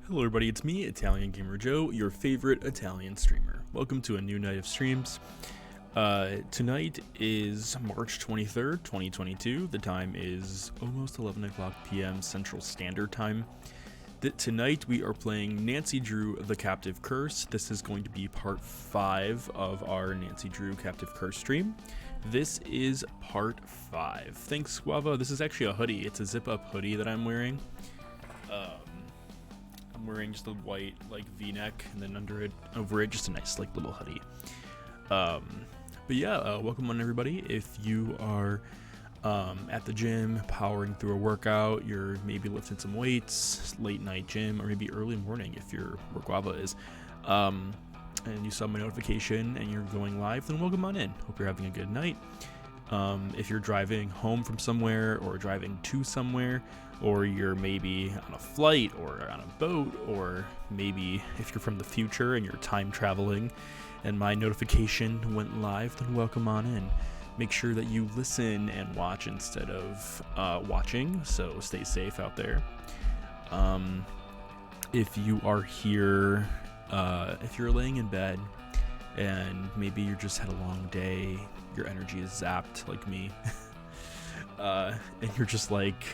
Hello everybody, it's me, Italian Gamer Joe, your favorite Italian streamer. Welcome to a new night of streams. Tonight is March 23rd, 2022. The time is almost 11 o'clock p.m. Central Standard Time. Tonight we are playing Nancy Drew The Captive Curse. This is going to be part 5 of our Nancy Drew Captive Curse stream. This is part 5. Thanks, Guava. This is actually a hoodie. It's a zip-up hoodie that I'm wearing. I'm wearing just a white V-neck, and then over it just a nice little hoodie. But yeah, welcome on everybody. If you are at the gym powering through a workout, you're maybe lifting some weights, late night gym, or maybe early morning if you're where Guava is, and you saw my notification and you're going live, then welcome on in. Hope you're having a good night. If you're driving home from somewhere or driving to somewhere, or you're maybe on a flight or on a boat, or maybe if you're from the future and you're time traveling and my notification went live, then welcome on in. Make sure that you listen and watch instead of watching, so stay safe out there. If you are here, if you're laying in bed and maybe you just had a long day, your energy is zapped like me, and you're just like,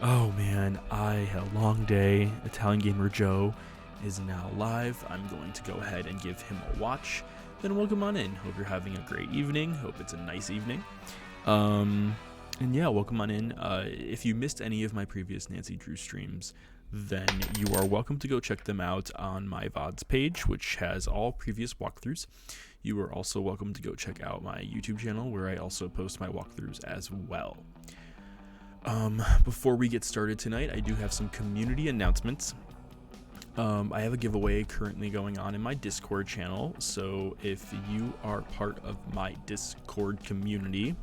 oh man, I had a long day. Italian Gamer Joe is now live. I'm going to go ahead and give him a watch. Then welcome on in. Hope you're having a great evening. Hope it's a nice evening. And yeah, welcome on in. If you missed any of my previous Nancy Drew streams, then you are welcome to go check them out on my VODs page, which has all previous walkthroughs. You are also welcome to go check out my YouTube channel, where I also post my walkthroughs as well. Before we get started tonight, I do have some community announcements. I have a giveaway currently going on in my Discord channel, so if you are part of my Discord community,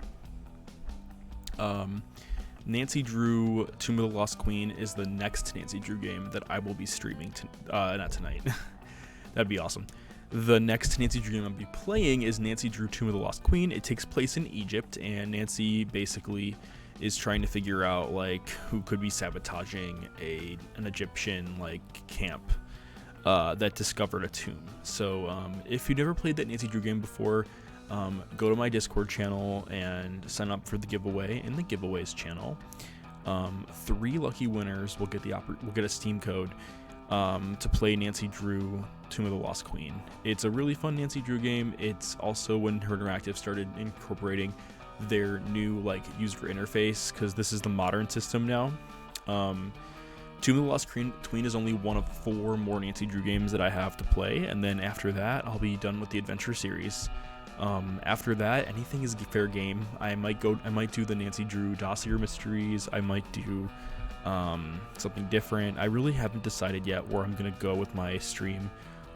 Nancy Drew Tomb of the Lost Queen is the next Nancy Drew game that I will be streaming not tonight. That'd be awesome. The next Nancy Drew game I'll be playing is Nancy Drew Tomb of the Lost Queen. It takes place in Egypt, and Nancy basically is trying to figure out like who could be sabotaging an Egyptian like camp that discovered a tomb. So if you've never played that Nancy Drew game before, go to my Discord channel and sign up for the giveaway in the giveaways channel. 3 lucky winners will get a Steam code to play Nancy Drew Tomb of the Lost Queen. It's a really fun Nancy Drew game. It's also when Her Interactive started incorporating their new like user interface, because this is the modern system now. Tomb of the Lost Queen is only one of 4 more Nancy Drew games that I have to play, and then after that I'll be done with the adventure series. After that, anything is fair game. I might do the Nancy Drew Dossier Mysteries. I might do something different. I really haven't decided yet where I'm gonna go with my stream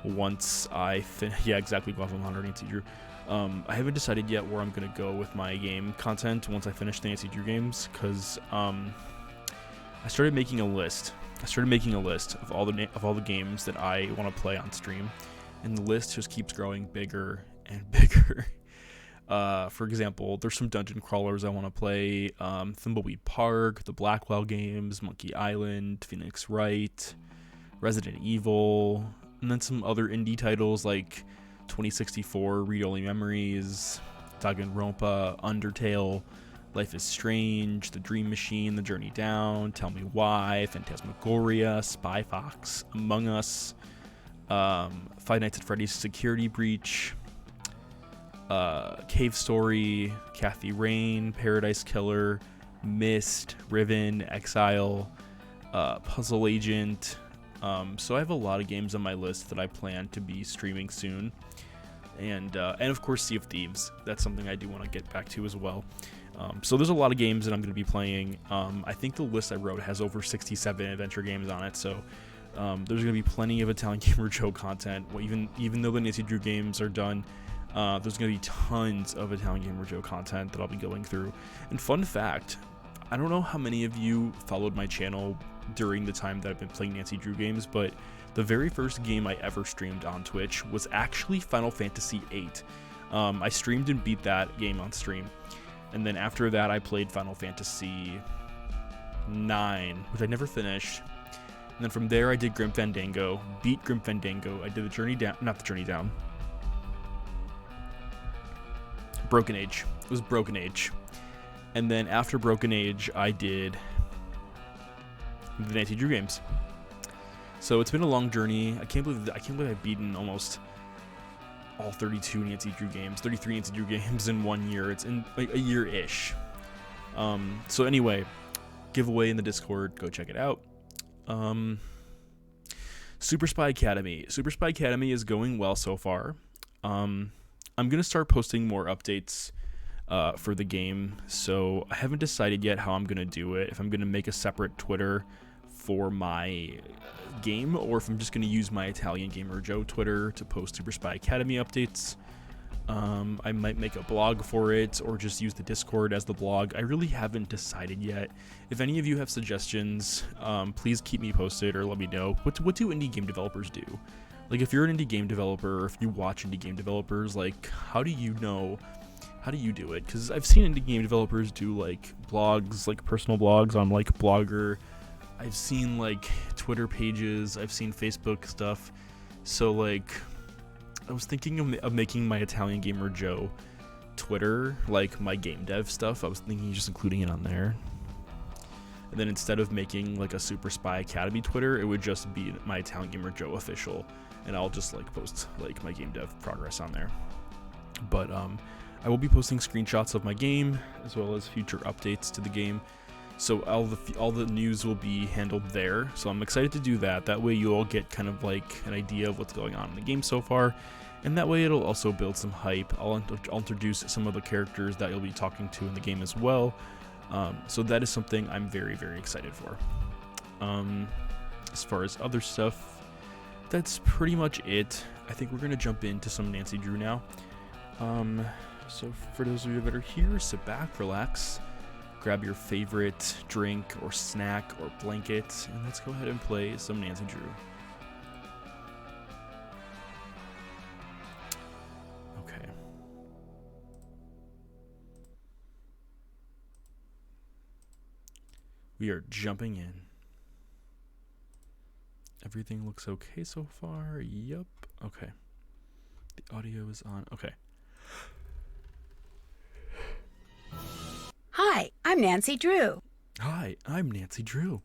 once I yeah, exactly, level 100 Nancy Drew. I haven't decided yet where I'm gonna go with my game content once I finish the Nancy Drew games, because I started making a list. Of all the games that I want to play on stream, and the list just keeps growing bigger and bigger. For example, there's some dungeon crawlers I want to play: Thimbleweed Park, the Blackwell games, Monkey Island, Phoenix Wright, Resident Evil, and then some other indie titles like 2064, Read Only Memories, Danganronpa, Undertale, Life is Strange, The Dream Machine, The Journey Down, Tell Me Why, Phantasmagoria, Spy Fox, Among Us, Five Nights at Freddy's Security Breach, Cave Story, Kathy Rain, Paradise Killer, Myst, Riven, Exile, Puzzle Agent. So I have a lot of games on my list that I plan to be streaming soon, and of course Sea of Thieves. That's something I do want to get back to as well. So there's a lot of games that I'm going to be playing. I think the list I wrote has over 67 adventure games on it, so there's going to be plenty of Italian Gamer Joe content. Well, even though the Nancy Drew games are done, there's going to be tons of Italian Gamer Joe content that I'll be going through. And fun fact, I don't know how many of you followed my channel during the time that I've been playing Nancy Drew games, but the very first game I ever streamed on Twitch was actually Final Fantasy VIII. I streamed and beat that game on stream. And then after that, I played Final Fantasy IX, which I never finished. And then from there, I did Grim Fandango, beat Grim Fandango. I did the Journey Down, not the Journey Down. Broken Age. It was Broken Age. And then after Broken Age, I did the Nancy Drew games. So it's been a long journey. I can't believe I've beaten almost all 32 Nancy Drew games, 33 Nancy Drew games in 1 year. It's in like a year-ish. So anyway, giveaway in the Discord, go check it out. Super Spy Academy. Super Spy Academy is going well so far. I'm gonna start posting more updates for the game. So I haven't decided yet how I'm gonna do it. If I'm gonna make a separate Twitter for my game, or if I'm just going to use my Italian Gamer Joe Twitter to post Super Spy Academy updates. I might make a blog for it, or just use the Discord as the blog. I really haven't decided yet. If any of you have suggestions, please keep me posted or let me know. What do indie game developers do? Like, if you're an indie game developer, or if you watch indie game developers, like, how do you do it? Because I've seen indie game developers do like blogs, like personal blogs on like Blogger. I've seen like Twitter pages, I've seen Facebook stuff. So like, I was thinking of making my Italian Gamer Joe Twitter, like my game dev stuff. I was thinking of just including it on there. And then instead of making like a Super Spy Academy Twitter, it would just be my Italian Gamer Joe official. And I'll just like post like my game dev progress on there. But I will be posting screenshots of my game, as well as future updates to the game. So all the news will be handled there. So I'm excited to do that. That way you all get kind of like an idea of what's going on in the game so far. And that way it'll also build some hype. I'll introduce some of the characters that you'll be talking to in the game as well. So that is something I'm very, very excited for. As far as other stuff, that's pretty much it. I think we're going to jump into some Nancy Drew now. So for those of you that are here, sit back, relax, grab your favorite drink or snack or blanket, and let's go ahead and play some Nancy Drew. We are jumping in. Everything looks okay so far. Yup. Okay. The audio is on. Okay. Hi, I'm Nancy Drew. Hi, I'm Nancy Drew.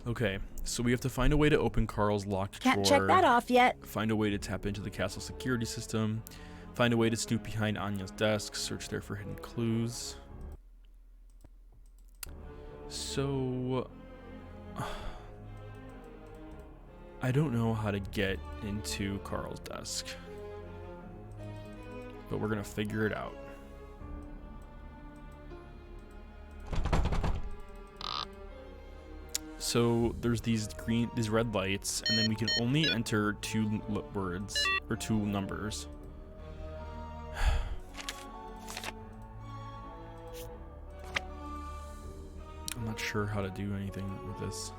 Okay, so we have to find a way to open Carl's locked drawer. Can't check that off yet. Find a way to tap into the castle security system. Find a way to snoop behind Anya's desk. Search there for hidden clues. So... I don't know how to get into Carl's desk. But we're going to figure it out. So there's these red lights, and then we can only enter 2 words or 2 numbers. I'm not sure how to do anything with this.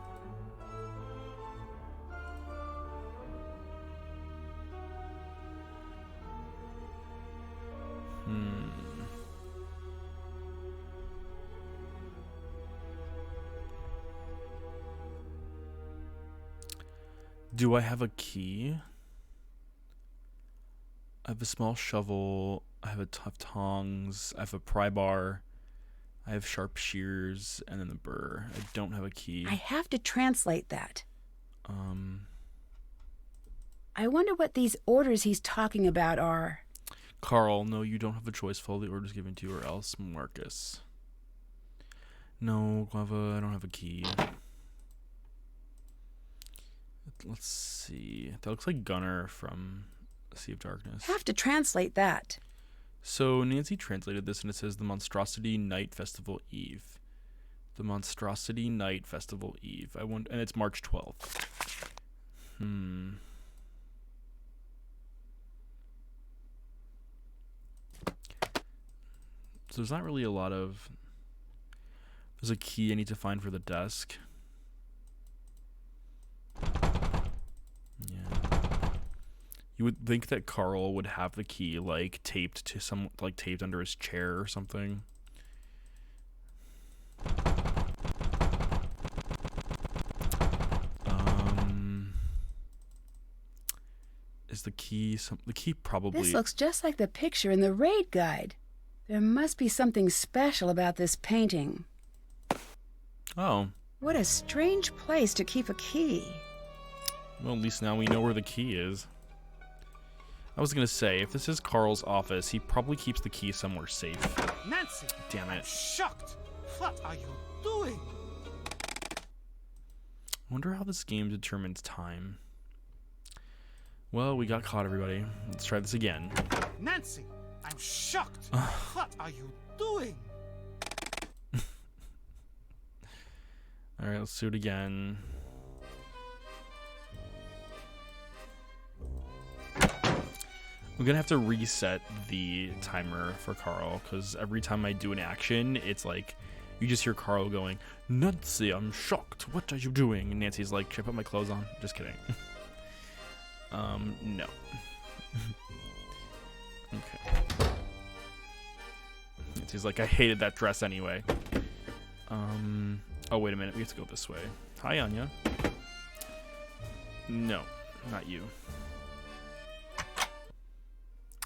Do I have a key? I have a small shovel. I have tongs. I have a pry bar. I have sharp shears, and then the burr. I don't have a key. I have to translate that. I wonder what these orders he's talking about are. Carl, no, you don't have a choice. Follow the orders given to you, or else. Marcus. No, Guava, I don't have a key. Let's see. That looks like Gunner from Sea of Darkness. Have to translate that. So Nancy translated this, and it says the Monstrosity Night Festival Eve. The Monstrosity Night Festival Eve. And it's March 12th. So there's not really a lot of... There's a key I need to find for the desk. You would think that Carl would have the key taped to taped under his chair or something. Is the key the key probably... This looks just like the picture in the raid guide. There must be something special about this painting. Oh. What a strange place to keep a key. Well, at least now we know where the key is. I was gonna say, if this is Carl's office, he probably keeps the key somewhere safe. Nancy! Damn it. I'm shocked! What are you doing? I wonder how this game determines time. Well, we got caught, everybody. Let's try this again. Nancy! I'm shocked! What are you doing? Alright, let's do it again. I'm gonna have to reset the timer for Carl, because every time I do an action, it's like, you just hear Carl going, Nancy, I'm shocked, what are you doing? And Nancy's like, should I put my clothes on? Just kidding. No. Okay. Nancy's like, I hated that dress anyway. Oh, wait a minute, we have to go this way. Hi, Anya. No, not you.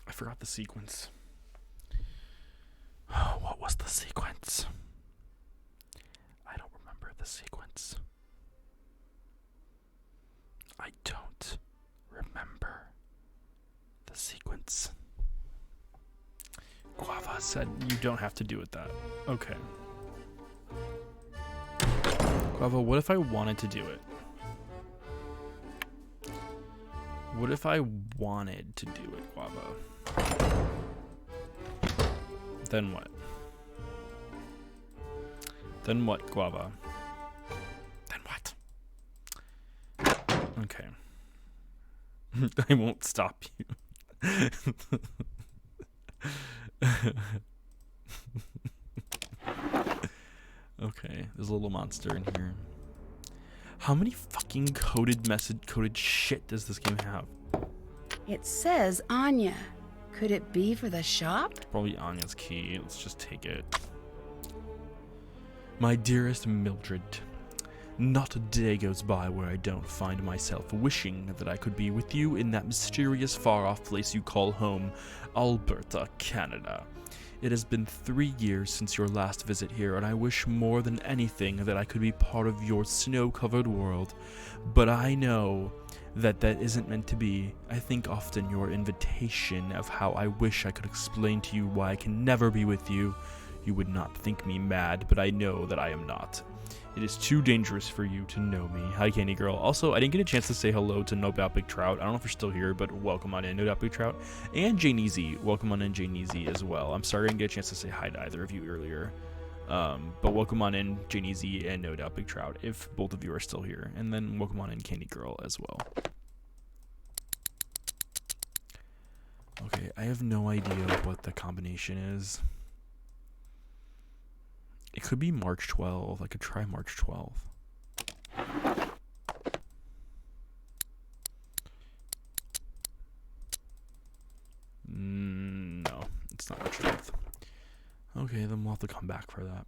I forgot the sequence. Oh, what was the sequence? I don't remember the sequence. I don't remember the sequence. Guava said you don't have to do it that. Okay. Guava, what if I wanted to do it? What if I wanted to do it, Guava? Then what? Then what, Guava? Then what? Okay. I won't stop you. Okay, there's a little monster in here. How many fucking coded shit does this game have? It says Anya. Could it be for the shop? Probably Anya's key. Let's just take it. My dearest Mildred, not a day goes by where I don't find myself wishing that I could be with you in that mysterious far-off place you call home, Alberta, Canada. It has been 3 years since your last visit here, and I wish more than anything that I could be part of your snow-covered world. But I know that isn't meant to be. I think often your invitation of how I wish I could explain to you why I can never be with you. You would not think me mad, but I know that I am not. It is too dangerous for you to know me. Hi, Candy Girl. Also, I didn't get a chance to say hello to No Doubt Big Trout. I don't know if you're still here, but welcome on in, No Doubt Big Trout. And Jane Easy. Welcome on in, Jane Easy, as well. I'm sorry I didn't get a chance to say hi to either of you earlier. But welcome on in, Jane Easy and No Doubt Big Trout, if both of you are still here. And then welcome on in, Candy Girl, as well. Okay, I have no idea what the combination is. It could be March 12th. I could try March 12th. No, it's not March 12th. Okay, then we'll have to come back for that.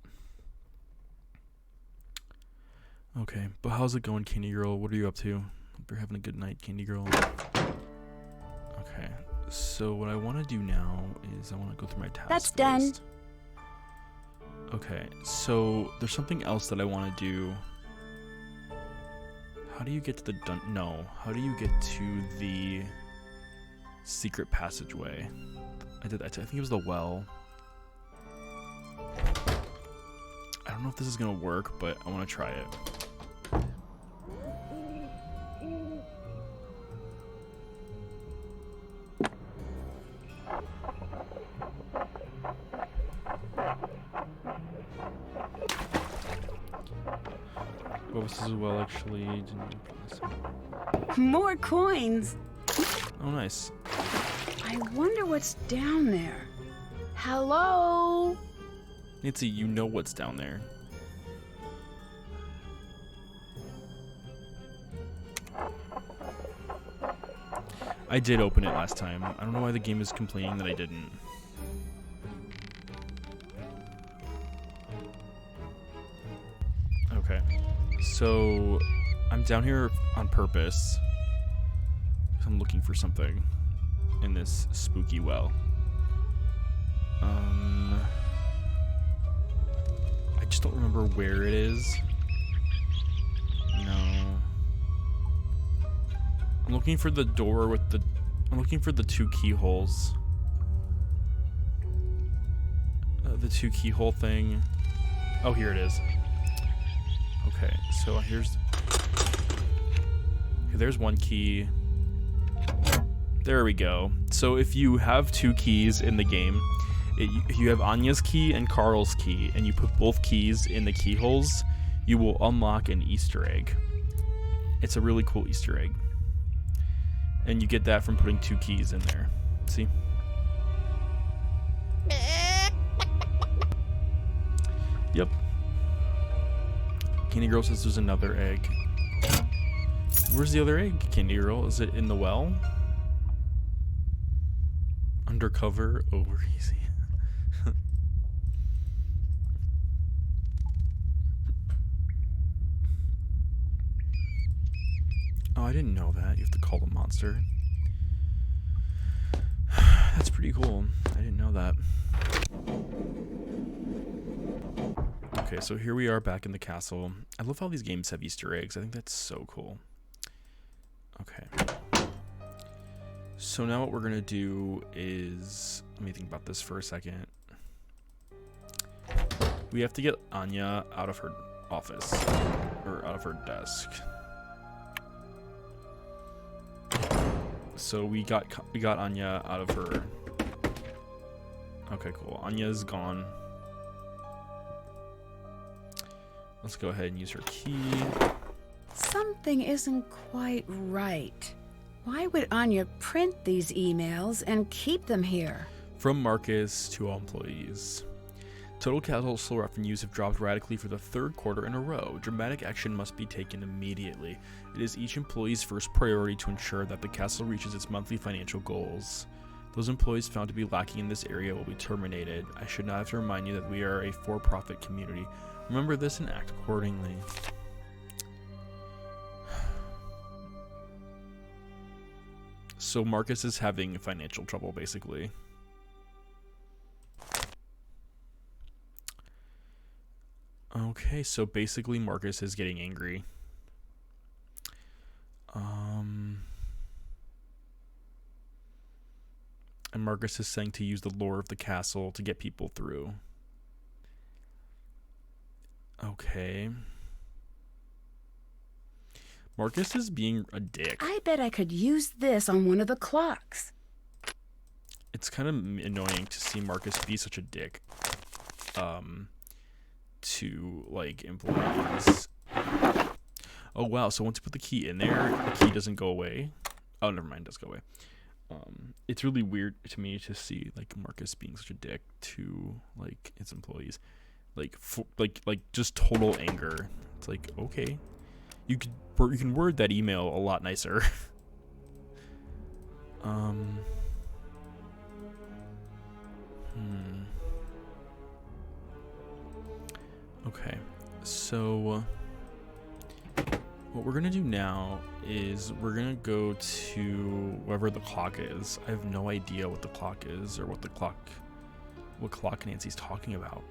Okay, but how's it going, Candy Girl? What are you up to? Hope you're having a good night, Candy Girl. Okay, so what I want to do now is I want to go through my task That's done. list. Okay, so there's something else that I want to do. How do you get to the how do you get to the secret passageway? I think it was the well. I don't know if this is gonna work, but I want to try it. Well, this is well actually. More coins. Oh, nice. I wonder what's down there. Hello? Nancy, you know what's down there. I did open it last time. I don't know why the game is complaining that I didn't. Okay. So, I'm down here on purpose. I'm looking for something in this spooky well. I just don't remember where it is. No. I'm looking for the door with the... I'm looking for the 2 keyholes. The 2 keyhole thing. Oh, here it is. Okay, so here's... Okay, there's 1 key. There we go. So if you have 2 keys in the game, you have Anya's key and Carl's key, and you put both keys in the keyholes, you will unlock an Easter egg. It's a really cool Easter egg. And you get that from putting 2 keys in there. See? Yep. Candy Girl says there's another egg. Where's the other egg, Candy Girl? Is it in the well? Undercover, over easy. Oh, I didn't know that. You have to call the monster. That's pretty cool. I didn't know that. Okay, so here we are back in the castle. I love how these games have Easter eggs. I think that's so cool. Okay. So now what we're going to do is... Let me think about this for a second. We have to get Anya out of her office. Or out of her desk. So we got Anya out of her... Okay, cool. Anya's gone. Let's go ahead and use her key. Something isn't quite right. Why would Anya print these emails and keep them here? From Marcus to all employees. Total castle revenues have dropped radically for the 3rd quarter in a row. Dramatic action must be taken immediately. It is each employee's first priority to ensure that the castle reaches its monthly financial goals. Those employees found to be lacking in this area will be terminated. I should not have to remind you that we are a for-profit community. Remember this and act accordingly. So Marcus is having financial trouble, basically. Okay, so basically Marcus is getting angry. And Marcus is saying to use the lore of the castle to get people through. Okay. Marcus is being a dick. I bet I could use this on one of the clocks. It's kind of annoying to see Marcus be such a dick. To, like, employees. Oh, wow. So once you put the key in there, the key doesn't go away. Oh, never mind. It does go away. It's really weird to me to see, like, Marcus being such a dick to, like, his employees. Like, just total anger. It's like, okay. You can word that email a lot nicer. Okay, so what we're gonna do now is we're gonna go to wherever the clock is. I have no idea what the clock is or what clock Nancy's talking about.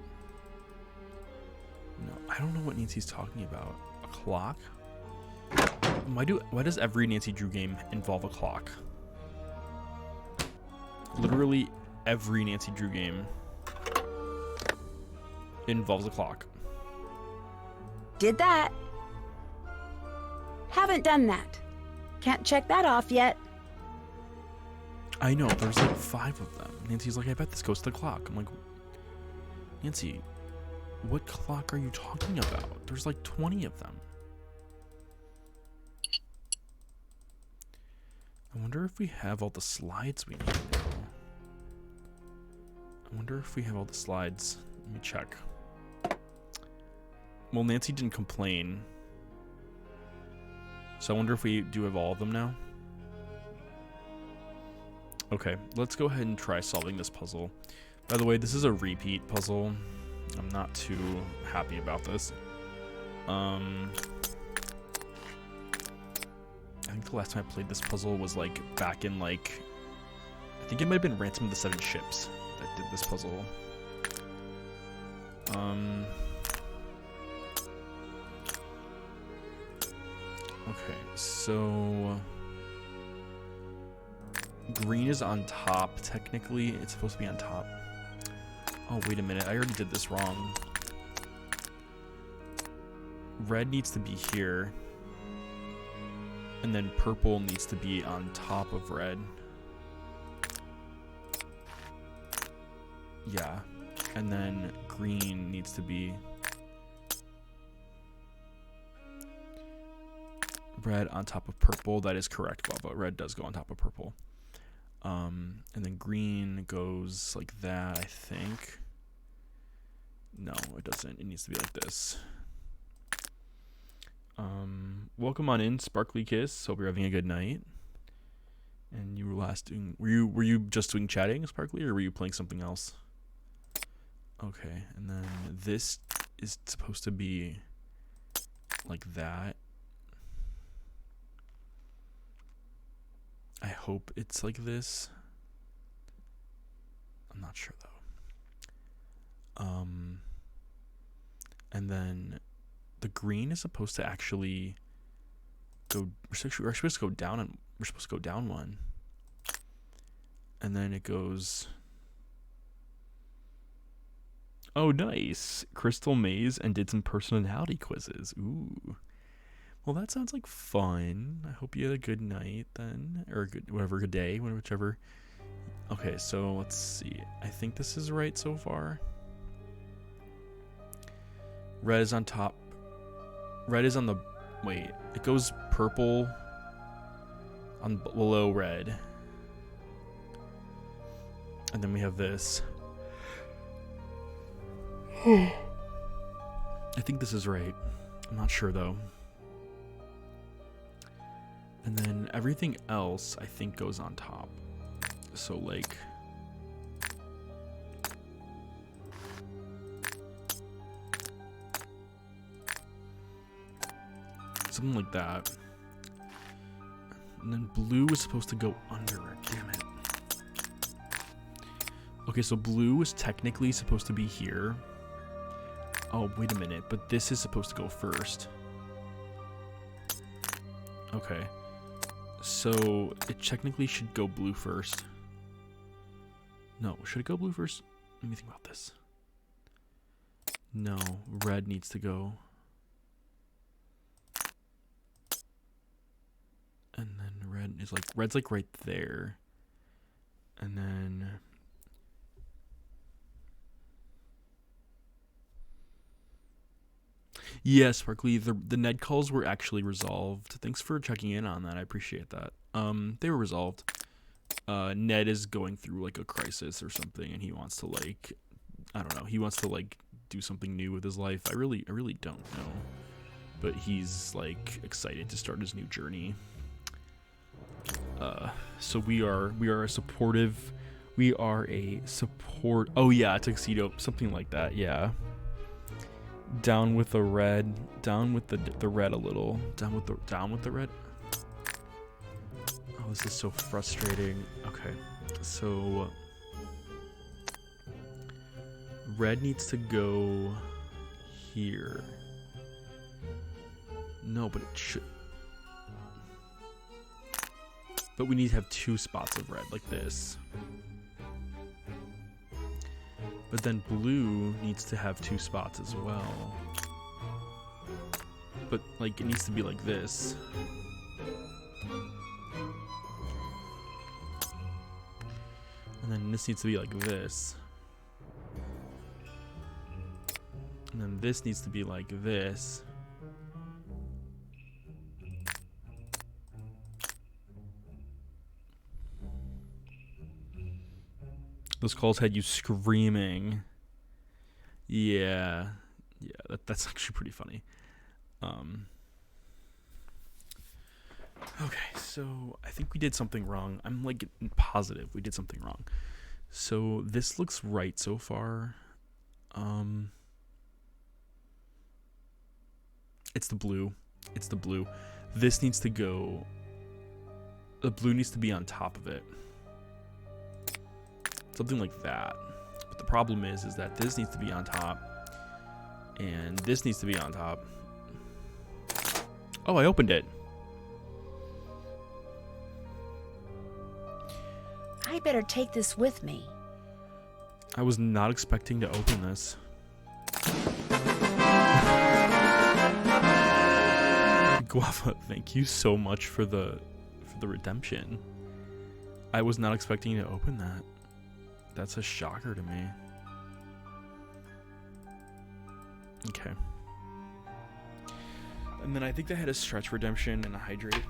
No, I don't know what Nancy's talking about. A clock? Why does every Nancy Drew game involve a clock? Literally every Nancy Drew game involves a clock. Did that. Haven't done that. Can't check that off yet. I know, there's like 5 of them. Nancy's like, I bet this goes to the clock. I'm like, Nancy, what clock are you talking about? There's like 20 of them. I wonder if we have all the slides we need now. I wonder if we have all the slides. Let me check. Well, Nancy didn't complain. So I wonder if we do have all of them now. Okay, let's go ahead and try solving this puzzle. By the way, this is a repeat puzzle. I'm not too happy about this. I think the last time I played this puzzle was like back in like, I think it might have been Ransom of the 7 Ships that did this puzzle. Okay, so green is on top. Technically, it's supposed to be on top. Oh, wait a minute. I already did this wrong. Red needs to be here. And then purple needs to be on top of red. Yeah. And then green needs to be red on top of purple. That is correct, Bubba. Red does go on top of purple. And then green goes like that, I think. No, it doesn't. It needs to be like this. Welcome on in, Sparkly Kiss. Hope you're having a good night. And you were last doing... Were you just doing chatting, Sparkly, or were you playing something else? Okay, and then this is supposed to be like that. I hope it's like this. I'm not sure though. And then the green is supposed to actually go. We're supposed to go down, and we're supposed to go down one. And then it goes. Oh, nice! Crystal Maze and did some personality quizzes. Ooh. Well, that sounds like fun. I hope you had a good night then, or good day, whichever. Okay, so let's see. I think this is right so far. Red is on top. Red is on the... Wait, it goes purple on below red. And then we have this. I think this is right. I'm not sure though. And then everything else I think goes on top. So like something like that. And then blue is supposed to go under it. Damn it. Okay, so blue is technically supposed to be here. Oh, wait a minute. But this is supposed to go first. Okay. So it technically should go blue first. No, should it go blue first? Let me think about this. No, red needs to go. And then red's like right there. And then yeah, Sparkly, the Ned calls were actually resolved. Thanks for checking in on that. I appreciate that. They were resolved. Ned is going through like a crisis or something, and he wants to like, I don't know, he wants to like do something new with his life. I really don't know, but he's like excited to start his new journey. So we are a supportive. We are a support. Oh yeah, tuxedo, something like that. Yeah. Down with the red. Down with the red a little. Down with the red. Oh, this is so frustrating. Okay, so red needs to go here. No, but it should. But we need to have 2 spots of red like this. But then blue needs to have 2 spots as well. But like it needs to be like this. And then this needs to be like this. And then this needs to be like this. Those calls had you screaming. Yeah, that's actually pretty funny. Okay, so I think we did something wrong. I'm like positive we did something wrong. So this looks right so far. It's the blue. It's the blue. This needs to go. The blue needs to be on top of it. Something like that. But the problem is that this needs to be on top. And this needs to be on top. Oh, I opened it. I better take this with me. I was not expecting to open this. Guava, thank you so much for the redemption. I was not expecting to open that. That's a shocker to me. Okay. And then I think they had a stretch redemption and a hydrate.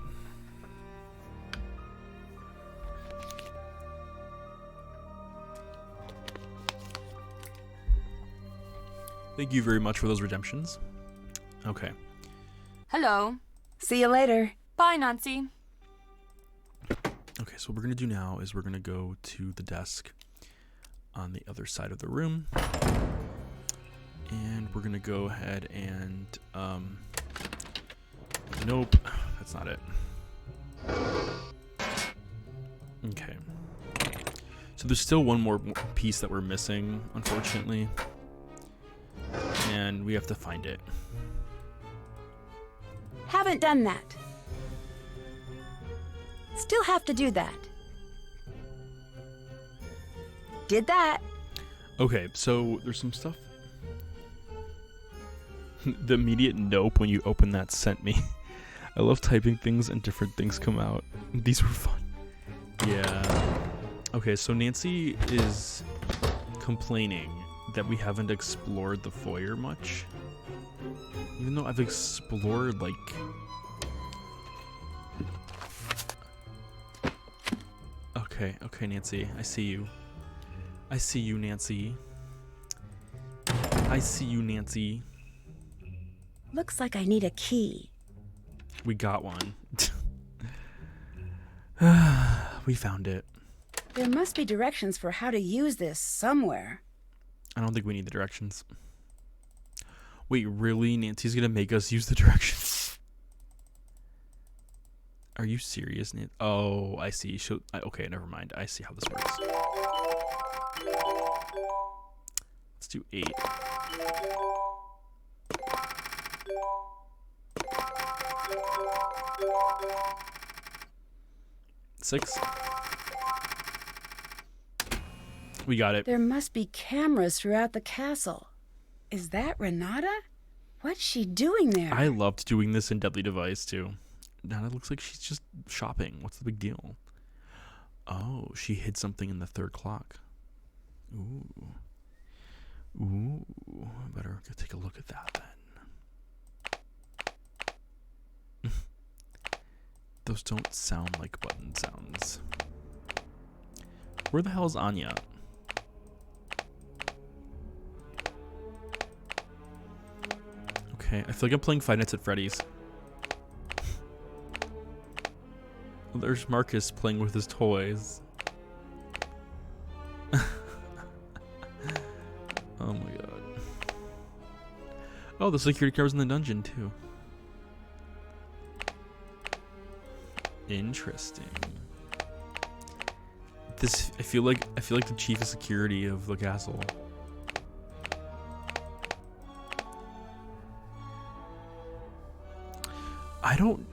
Thank you very much for those redemptions. Okay. Hello. See you later. Bye, Nancy. Okay, so what we're going to do now is we're going to go to the desk on the other side of the room. And we're going to go ahead and... nope, that's not it. Okay. So there's still one more piece that we're missing, unfortunately. And we have to find it. Haven't done that. Still have to do that. Did that. Okay, so there's some stuff. The immediate nope when you open that sent me. I love typing things and different things come out. These were fun. Yeah. Okay, so Nancy is complaining that we haven't explored the foyer much. Even though I've explored, like... Okay, Nancy. I see you. I see you, Nancy. I see you, Nancy. Looks like I need a key. We got one. We found it. There must be directions for how to use this somewhere. I don't think we need the directions. Wait, really? Nancy's gonna make us use the directions? Are you serious, Nancy? Oh, I see. Okay, never mind. I see how this works. Let's do 8. Six. We got it. There must be cameras throughout the castle. Is that Renata? What's she doing there? I loved doing this in Deadly Device too. Now it looks like she's just shopping. What's the big deal? Oh, she hid something in the 3rd clock. Ooh. Ooh. I better go take a look at that then. Those don't sound like button sounds. Where the hell is Anya? Okay, I feel like I'm playing Five Nights at Freddy's. There's Marcus playing with his toys. Oh my god. Oh, the security camera's in the dungeon too. Interesting. I feel like the chief of security of the castle. I don't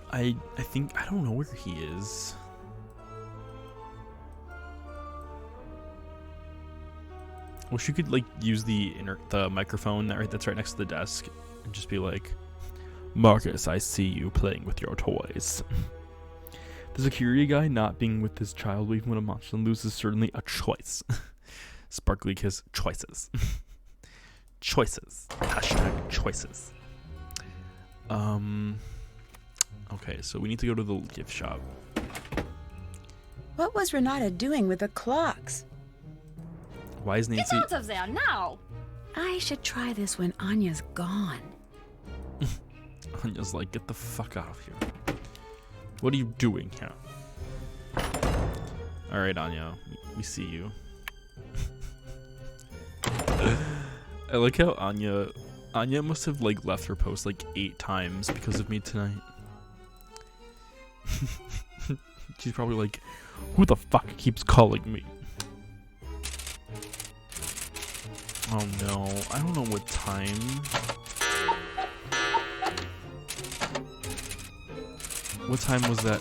know where he is. Wish you could like use the microphone that's right next to the desk and just be like, Marcus, I see you playing with your toys. The security guy not being with his child even when a monster loses is certainly a choice. Sparkly Kiss choices. Choices. Hashtag choices. Okay, so we need to go to the gift shop. What was Renata doing with the clocks? Why is Nancy... Get out of there now! I should try this when Anya's gone. Anya's like, get the fuck out of here. What are you doing here? Alright, Anya. We see you. I like how Anya must have like left her post like 8 times because of me tonight. She's probably like, who the fuck keeps calling me? Oh no, I don't know what time. What time was that?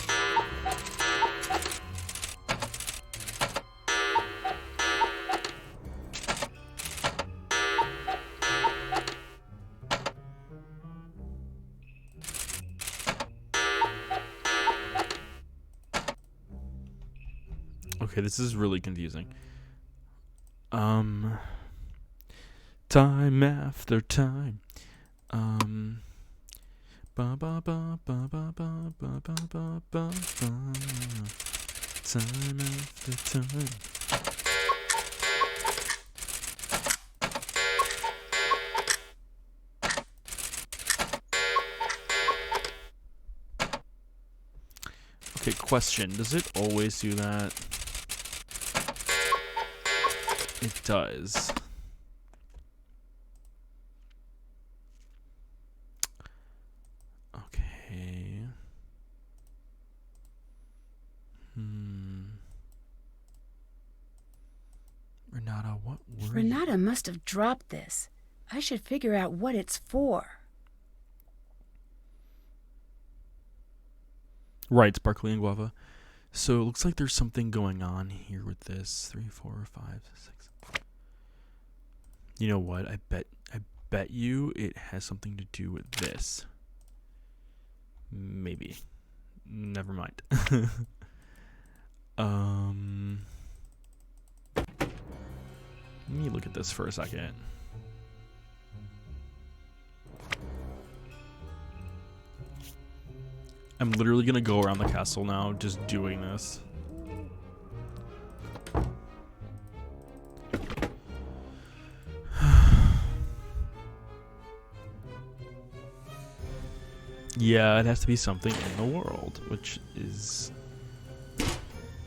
Okay, this is really confusing. Time after time. Ba ba ba ba ba ba ba ba ba ba. Time after time. Okay, question. Does it always do that? It does. Okay. Renata, what were Renata must have dropped this. I should figure out what it's for. Right, Sparkly and Guava. So it looks like there's something going on here with this. 3, 4, 5, 6. You know what? I bet you it has something to do with this. Maybe. Never mind. Let me look at this for a second. I'm literally gonna go around the castle now, just doing this. Yeah, it has to be something in the world, which is...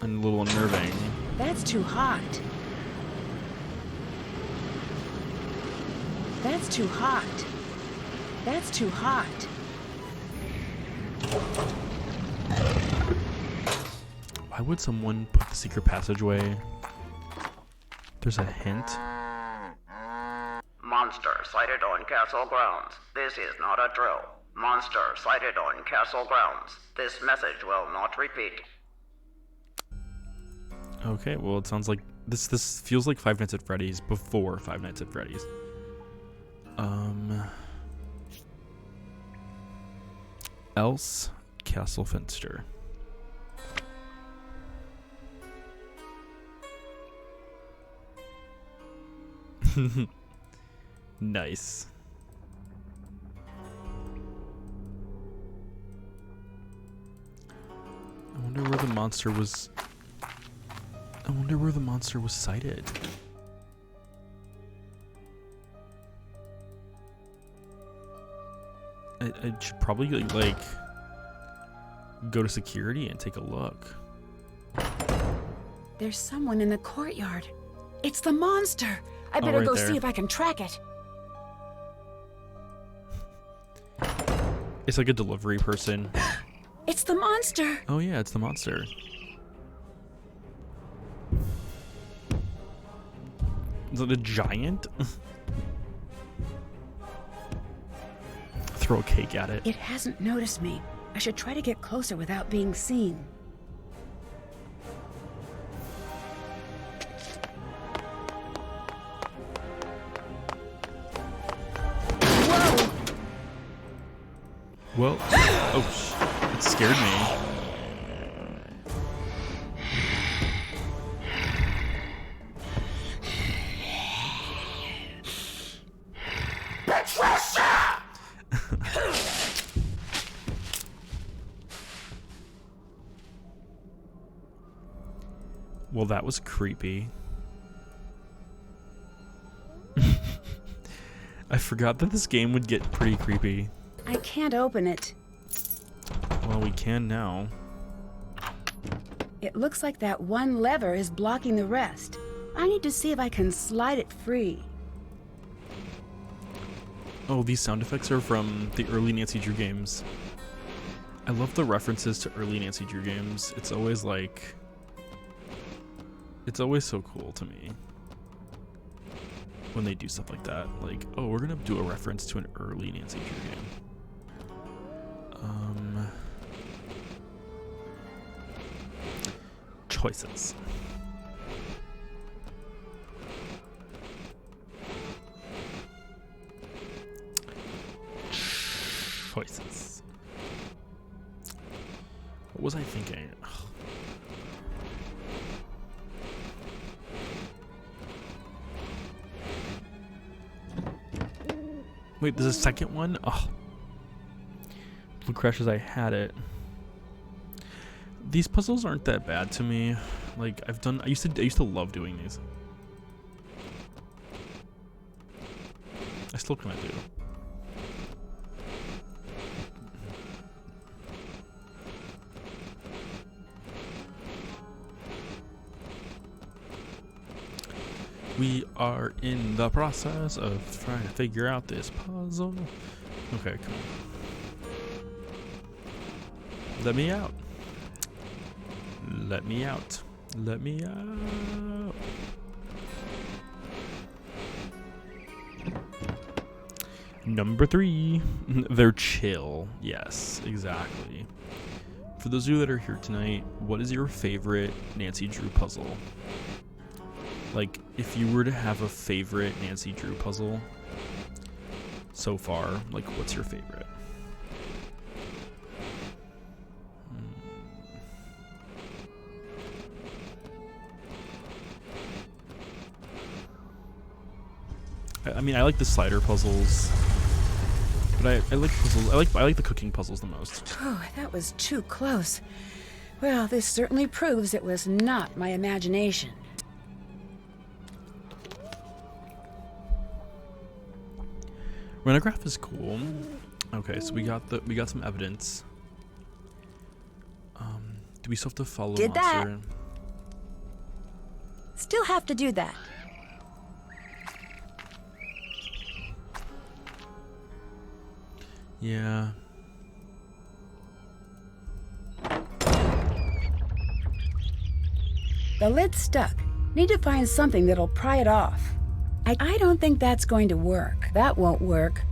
I and a little unnerving. That's too hot. That's too hot. That's too hot. Why would someone put the secret passageway? There's a hint. Monster sighted on castle grounds. This is not a drill. Monster sighted on castle grounds. This message will not repeat. Okay, well, it sounds like this feels like Five Nights at Freddy's before Five Nights at Freddy's. Else Castle Finster. Nice. I wonder where the monster was. I wonder where the monster was sighted. I should probably like go to security and take a look. There's someone in the courtyard. It's the monster. I better right go there. see if I can track it. It's like a delivery person. It's the monster. Oh yeah, it's the monster. Is it a giant? Throw a cake at it. It hasn't noticed me. I should try to get closer without being seen. Whoa! Well, oh, it scared me. Well, that was creepy. I forgot that this game would get pretty creepy. I can't open it. Well, we can now. It looks like that one lever is blocking the rest. I need to see if I can slide it free. Oh, these sound effects are from the early Nancy Drew games. I love the references to early Nancy Drew games. It's always like... It's always so cool to me when they do stuff like that. Like, oh, we're gonna do a reference to an early Nancy Drew game. Choices. Choices. What was I thinking? Ugh. Wait, there's a second one? Oh. Blue Crashes, I had it. These puzzles aren't that bad to me. Like I used to love doing these. I still kind of do. We are in the process of trying to figure out this puzzle. Okay, come on. Let me out. Let me out. Let me out. Number 3. They're chill. Yes, exactly. For those of you that are here tonight, what is your favorite Nancy Drew puzzle? Like, if you were to have a favorite Nancy Drew puzzle so far, like, what's your favorite? I mean, I like the slider puzzles, but I like puzzles. I like the cooking puzzles the most. Oh, that was too close. Well, this certainly proves it was not my imagination. Renograph is cool. Okay, so we got some evidence. Do we still have to follow Did that. monster? Still have to do that. Yeah. The lid's stuck. Need to find something that'll pry it off. I don't think that's going to work. That won't work.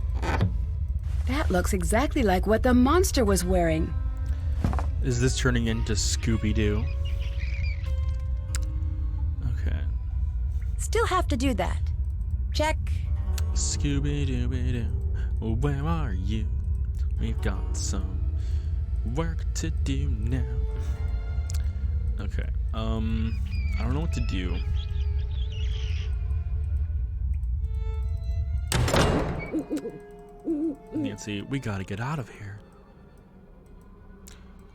That looks exactly like what the monster was wearing. Is this turning into Scooby-Doo? Okay. Still have to do that. Check. Scooby-Dooby-Doo, where are you? We've got some work to do now. Okay, I don't know what to do. Nancy, we gotta get out of here.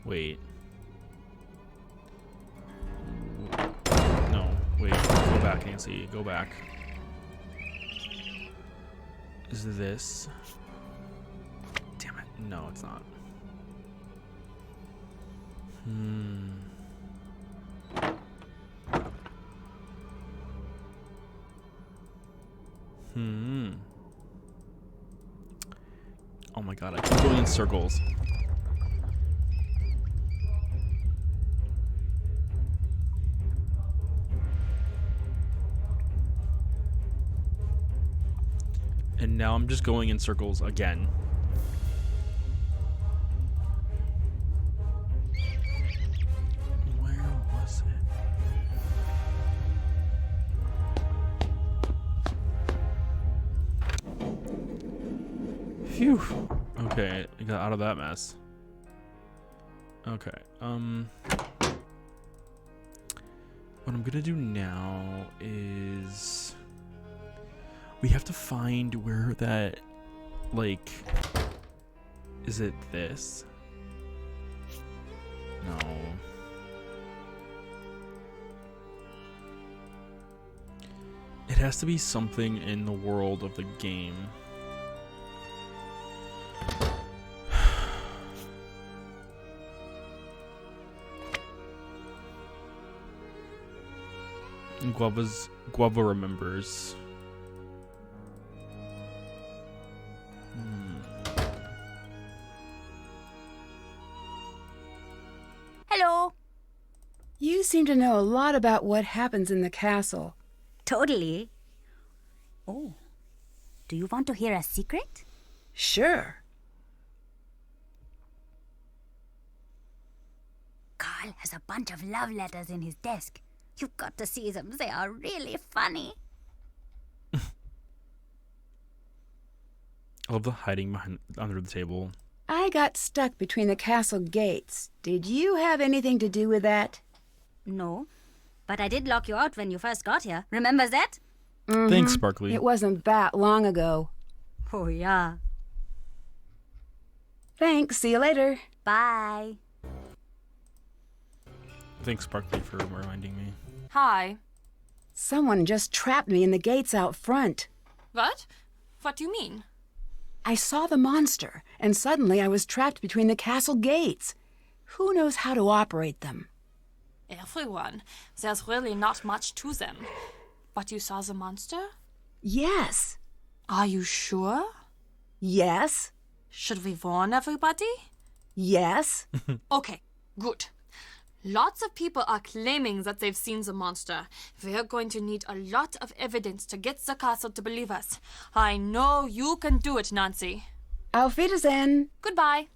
Wait. No, wait, go back, Nancy, go back. Is this? Damn it, no, it's not. Oh my god, I keep going in circles. And now I'm just going in circles again. Where was it? Phew. Okay, I got out of that mess. Okay, what I'm gonna do now is we have to find where that, like, is it this? No. It has to be something in the world of the game. And Guava remembers. Hello. You seem to know a lot about what happens in the castle. Totally. Oh, do you want to hear a secret? Sure. Carl has a bunch of love letters in his desk. You've got to see them. They are really funny. I love the hiding behind under the table. I got stuck between the castle gates. Did you have anything to do with that? No, but I did lock you out when you first got here. Remember that? Thanks, Sparkly. It wasn't that long ago. Oh, yeah. Thanks. See you later. Bye. Thanks, Sparkly, for reminding me. Hi. Someone just trapped me in the gates out front. What? What do you mean? I saw the monster, and suddenly I was trapped between the castle gates. Who knows how to operate them? Everyone. There's really not much to them. But you saw the monster? Yes. Are you sure? Yes. Should we warn everybody? Yes. Okay, good. Lots of people are claiming that they've seen the monster. We're going to need a lot of evidence to get the castle to believe us. I know you can do it, Nancy. Auf Wiedersehen. Goodbye.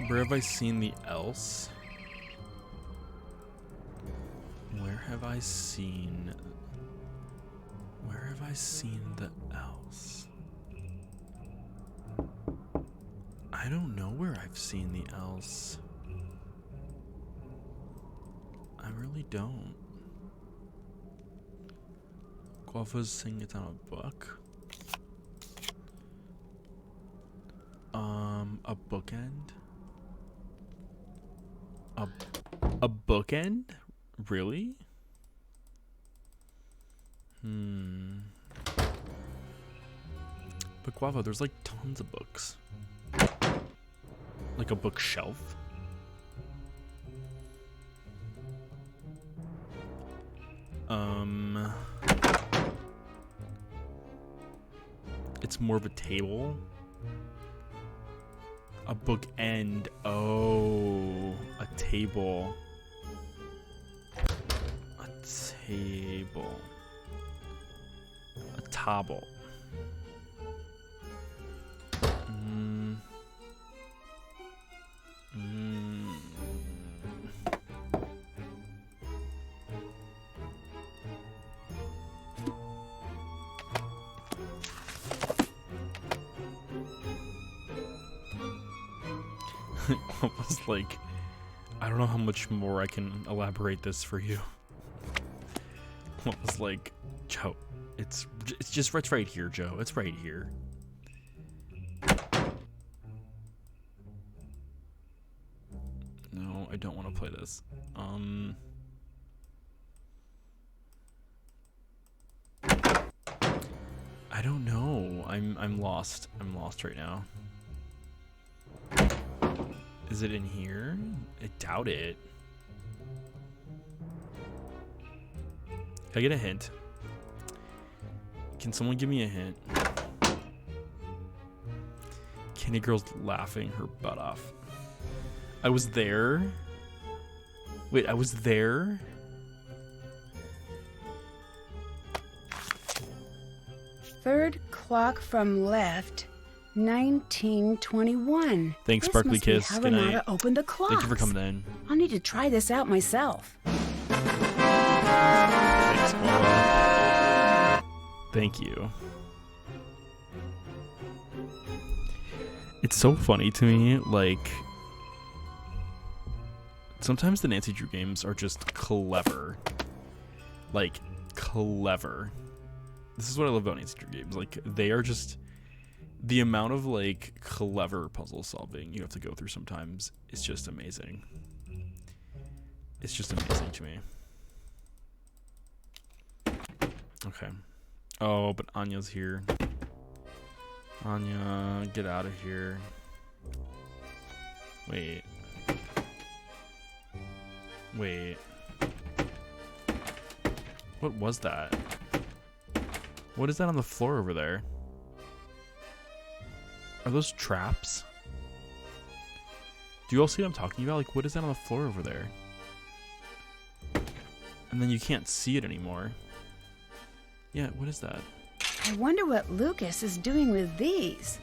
Where have I seen the else? Where have I seen the else? I don't know where I've seen the else. I really don't. Guava's saying it's on a book. A bookend? A bookend? Really? But Guava, there's like tons of books. Like a bookshelf. It's more of a table. A bookend. Oh, a table. A table. A table. Almost like, I don't know how much more I can elaborate this for you. Almost like, Joe, it's right here, Joe. It's right here. No, I don't want to play this. I don't know. I'm lost. I'm lost right now. Is it in here? I doubt it. Can I get a hint? Can someone give me a hint? Candy Girl's laughing her butt off. I was there. Wait, I was there? Third clock from left, 1921. Thanks, This Sparkly must be Kiss. how Good night. Renata opened the clocks. Thank you for coming in. I'll need to try this out myself. Thanks, Paula. Thank you. It's so funny to me, like, sometimes the Nancy Drew games are just clever. Like, clever. This is what I love about Nancy Drew games. Like, they are just, the amount of, like, clever puzzle solving you have to go through sometimes is just amazing. It's just amazing to me. Okay. Oh, but Anya's here. Anya, get out of here. Wait. Wait. What was that? What is that on the floor over there? Are those traps? Do you all see what I'm talking about? Like, what is that on the floor over there? And then you can't see it anymore. Yeah, what is that? I wonder what Lucas is doing with these.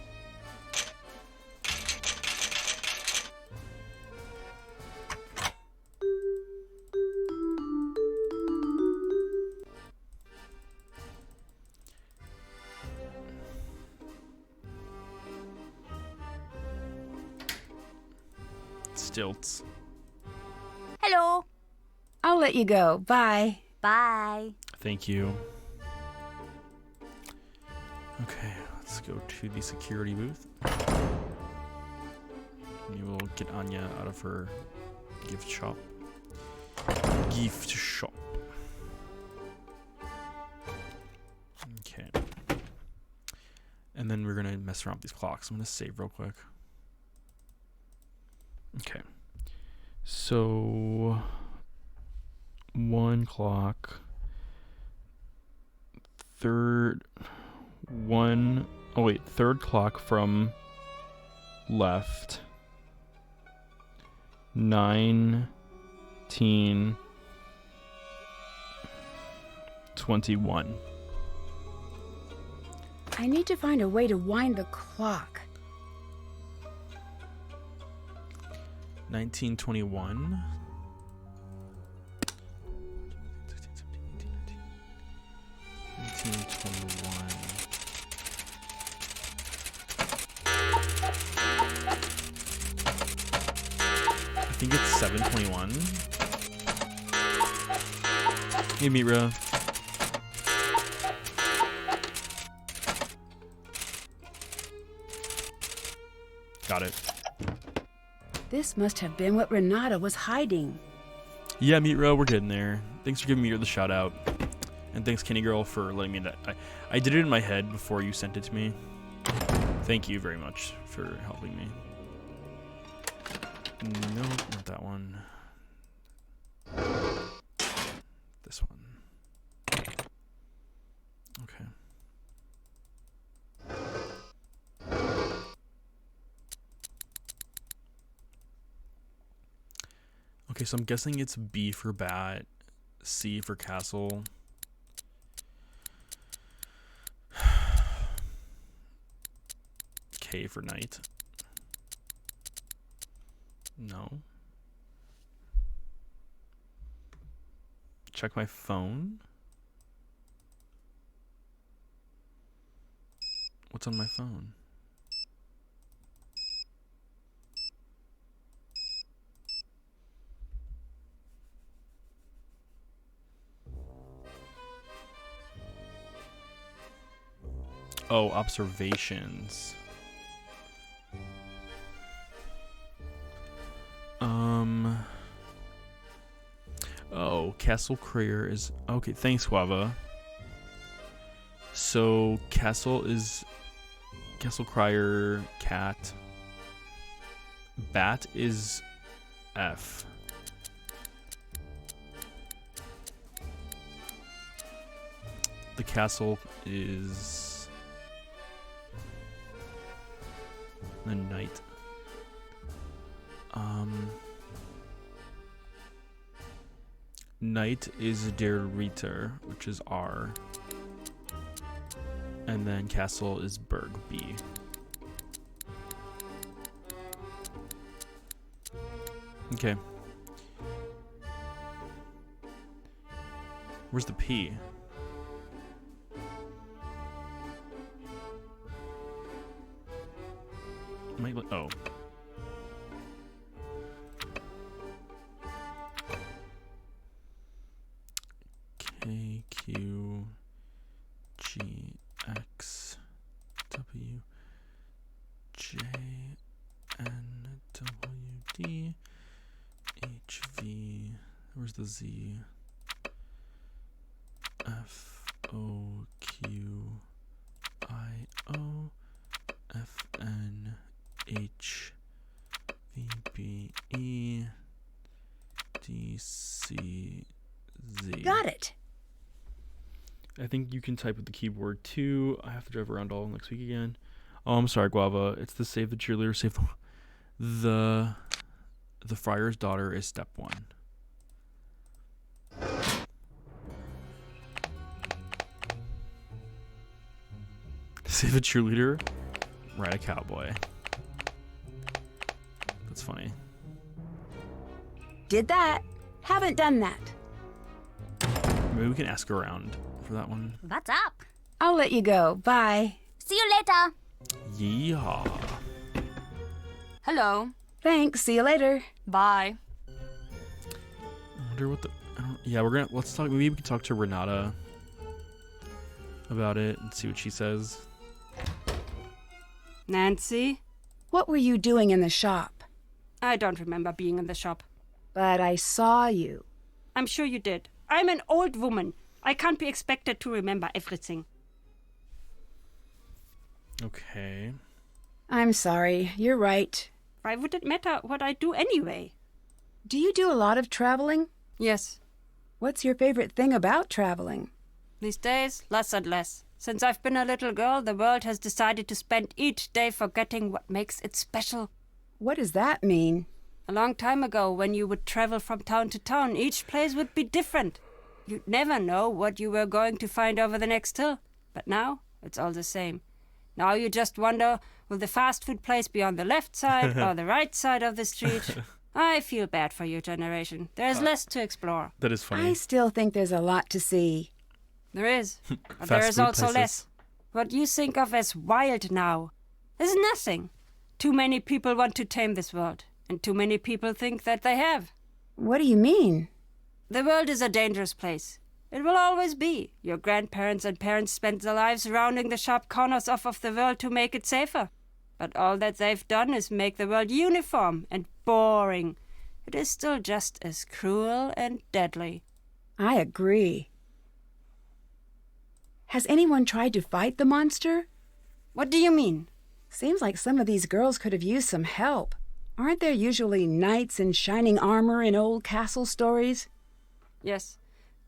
Stilts. Hello. I'll let you go. Bye. Bye. Thank you. Okay, let's go to the security booth. We will get Anya out of her gift shop. Gift shop. Okay. And then we're gonna mess around with these clocks. I'm gonna save real quick. Okay. So 1 clock. Third clock from left. 1921. I need to find a way to wind the clock. 1921. 1921. I think it's 721. Hey, Mira. Got it. This must have been what Renata was hiding. Yeah, Mira, we're getting there. Thanks for giving Mira the shout out. And thanks, Kenny Girl, for letting me. I did it in my head before you sent it to me. Thank you very much for helping me. No, not that one. This one. Okay, so I'm guessing it's B for bat, C for castle. K for knight. No. Check my phone. What's on my phone? Oh, observations. Oh, Castle Crier is... Okay, thanks, Guava. So, Castle is... Castle Crier, cat. Bat is F. The castle is... the knight. Knight is der Ritter, which is R. And then castle is Berg, B. Okay. Where's the P? Oh. K, Q, G, X, W, J, N, W, D, H, V. Where's the Z? F, O, Q, I, O, F, N, H, V, B, E, D, C, Z. Got it. I think you can type with the keyboard too. I have to drive around all next week again. Oh, I'm sorry, Guava. It's the save the cheerleader, save the friar's daughter is step 1. Save a cheerleader, ride a cowboy. That's funny. Did that. Haven't done that. Maybe we can ask around for that one. What's up? I'll let you go. Bye. See you later. Yeehaw. Hello. Thanks. See you later. Bye. I wonder what the... yeah, let's talk... Maybe we can talk to Renata about it and see what she says. Nancy? What were you doing in the shop? I don't remember being in the shop. But I saw you. I'm sure you did. I'm an old woman. I can't be expected to remember everything. Okay. I'm sorry. You're right. Why would it matter what I do anyway? Do you do a lot of traveling? Yes. What's your favorite thing about traveling? These days, less and less. Since I've been a little girl, the world has decided to spend each day forgetting what makes it special. What does that mean? A long time ago, when you would travel from town to town, each place would be different. You'd never know what you were going to find over the next hill. But now, it's all the same. Now you just wonder, will the fast food place be on the left side or the right side of the street? I feel bad for your generation. There's less to explore. That is funny. I still think there's a lot to see. There is. But Fast there is food also places. less. What you think of as wild now is nothing. Too many people want to tame this world, and too many people think that they have. What do you mean? The world is a dangerous place. It will always be. Your grandparents and parents spent their lives rounding the sharp corners off of the world to make it safer. But all that they've done is make the world uniform and boring. It is still just as cruel and deadly. I agree. Has anyone tried to fight the monster? What do you mean? Seems like some of these girls could have used some help. Aren't there usually knights in shining armor in old castle stories? Yes.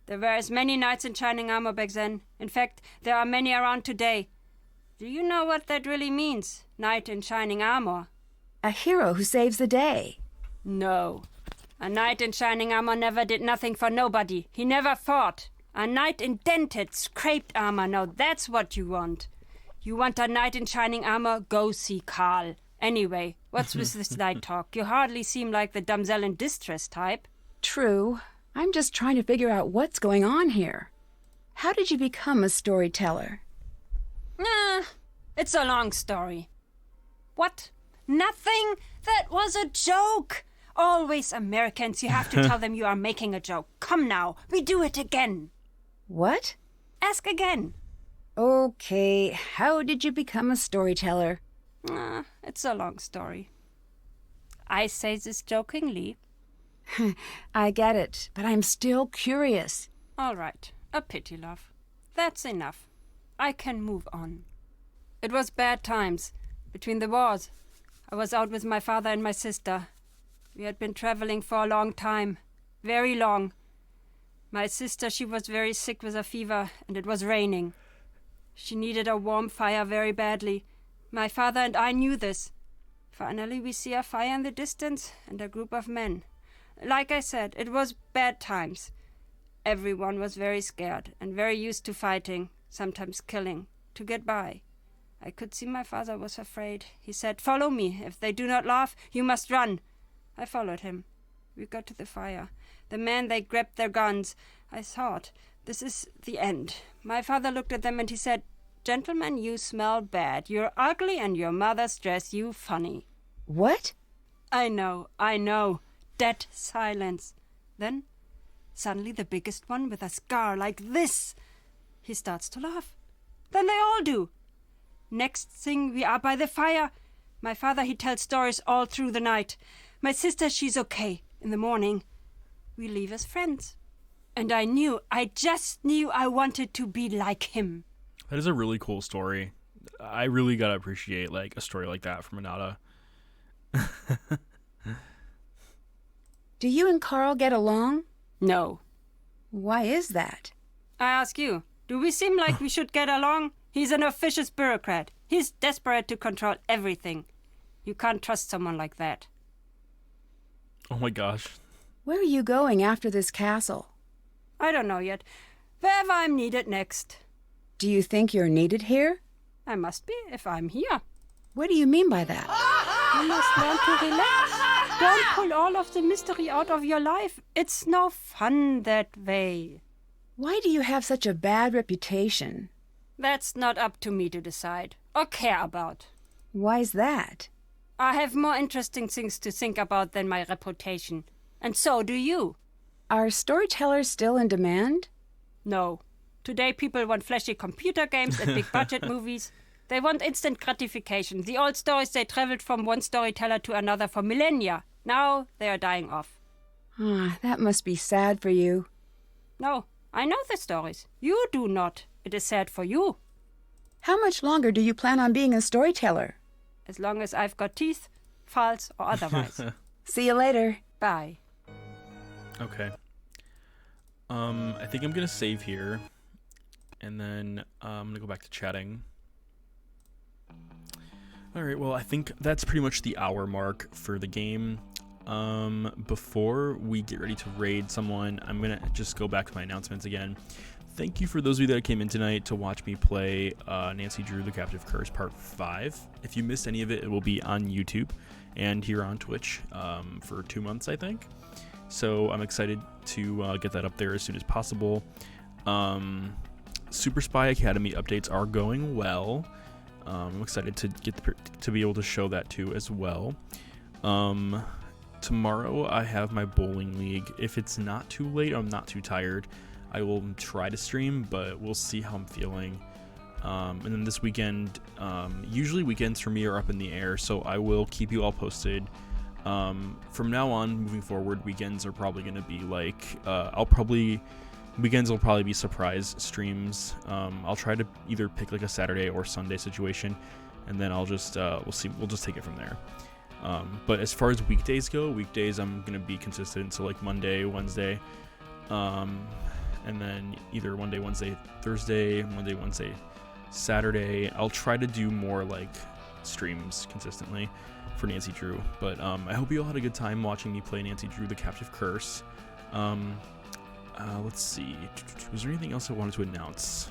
There were as many knights in shining armor back then. In fact, there are many around today. Do you know what that really means, knight in shining armor? A hero who saves the day. No. A knight in shining armor never did nothing for nobody. He never fought. A knight in dented, scraped armor. Now that's what you want. You want a knight in shining armor? Go see Carl. Anyway, what's with this knight talk? You hardly seem like the damsel in distress type. True. I'm just trying to figure out what's going on here. How did you become a storyteller? It's a long story. What? Nothing? That was a joke. Always Americans, you have to tell them you are making a joke. Come now, we do it again. What? Ask again. Okay, how did you become a storyteller? It's a long story. I say this jokingly. I get it, but I'm still curious. All right, a pity, love. That's enough. I can move on. It was bad times. Between the wars, I was out with my father and my sister. We had been traveling for a long time. Very long. My sister, she was very sick with a fever, and it was raining. She needed a warm fire very badly. My father and I knew this. Finally, we see a fire in the distance and a group of men. Like I said, it was bad times. Everyone was very scared and very used to fighting, sometimes killing, to get by. I could see my father was afraid. He said, "Follow me. If they do not laugh, you must run." I followed him. We got to the fire. The men, they grabbed their guns. I thought, this is the end. My father looked at them and he said, "Gentlemen, you smell bad. You're ugly and your mothers dress you funny." What? I know. Dead silence. Then, suddenly the biggest one with a scar like this. He starts to laugh. Then they all do. Next thing, we are by the fire. My father, he tells stories all through the night. My sister, she's okay. In the morning, we leave as friends. And I just knew I wanted to be like him. That is a really cool story. I really gotta appreciate like a story like that from Anata. Do you and Carl get along? No. Why is that? I ask you, do we seem like we should get along? He's an officious bureaucrat. He's desperate to control everything. You can't trust someone like that. Oh my gosh. Where are you going after this castle? I don't know yet. Wherever I'm needed next. Do you think you're needed here? I must be if I'm here. What do you mean by that? You must learn to relax. Don't pull all of the mystery out of your life. It's no fun that way. Why do you have such a bad reputation? That's not up to me to decide or care about. Why's that? I have more interesting things to think about than my reputation. And so do you. Are storytellers still in demand? No. Today people want flashy computer games and big budget movies. They want instant gratification. The old stories, they traveled from one storyteller to another for millennia. Now they are dying off. That must be sad for you. No, I know the stories. You do not. It is sad for you. How much longer do you plan on being a storyteller? As long as I've got teeth, false or otherwise. See you later. Bye. Okay. I think I'm gonna save here, and then I'm gonna go back to chatting. Alright, well, I think that's pretty much the hour mark for the game. Before we get ready to raid someone, I'm gonna just go back to my announcements again. Thank you for those of you that came in tonight to watch me play Nancy Drew the Captive Curse Part 5. If you missed any of it, it will be on YouTube and here on Twitch for 2 months, I think. So I'm excited to get that up there as soon as possible. Super Spy Academy updates are going well. I'm excited to to be able to show that too as well. Tomorrow I have my bowling league. If it's not too late, I'm not too tired, I will try to stream, but we'll see how I'm feeling. And then this weekend, usually weekends for me are up in the air, so I will keep you all posted. From now on, moving forward, weekends are probably going to be like, weekends will probably be surprise streams. I'll try to either pick like a Saturday or Sunday situation, and then I'll just, we'll just take it from there. But as far as weekdays go, I'm going to be consistent. So like Monday, Wednesday, and then either Monday, Wednesday, Thursday, Monday, Wednesday, Saturday. I'll try to do more like streams consistently. for Nancy Drew. But I hope you all had a good time watching me play Nancy Drew: The Captive Curse. Let's see. Was there anything else I wanted to announce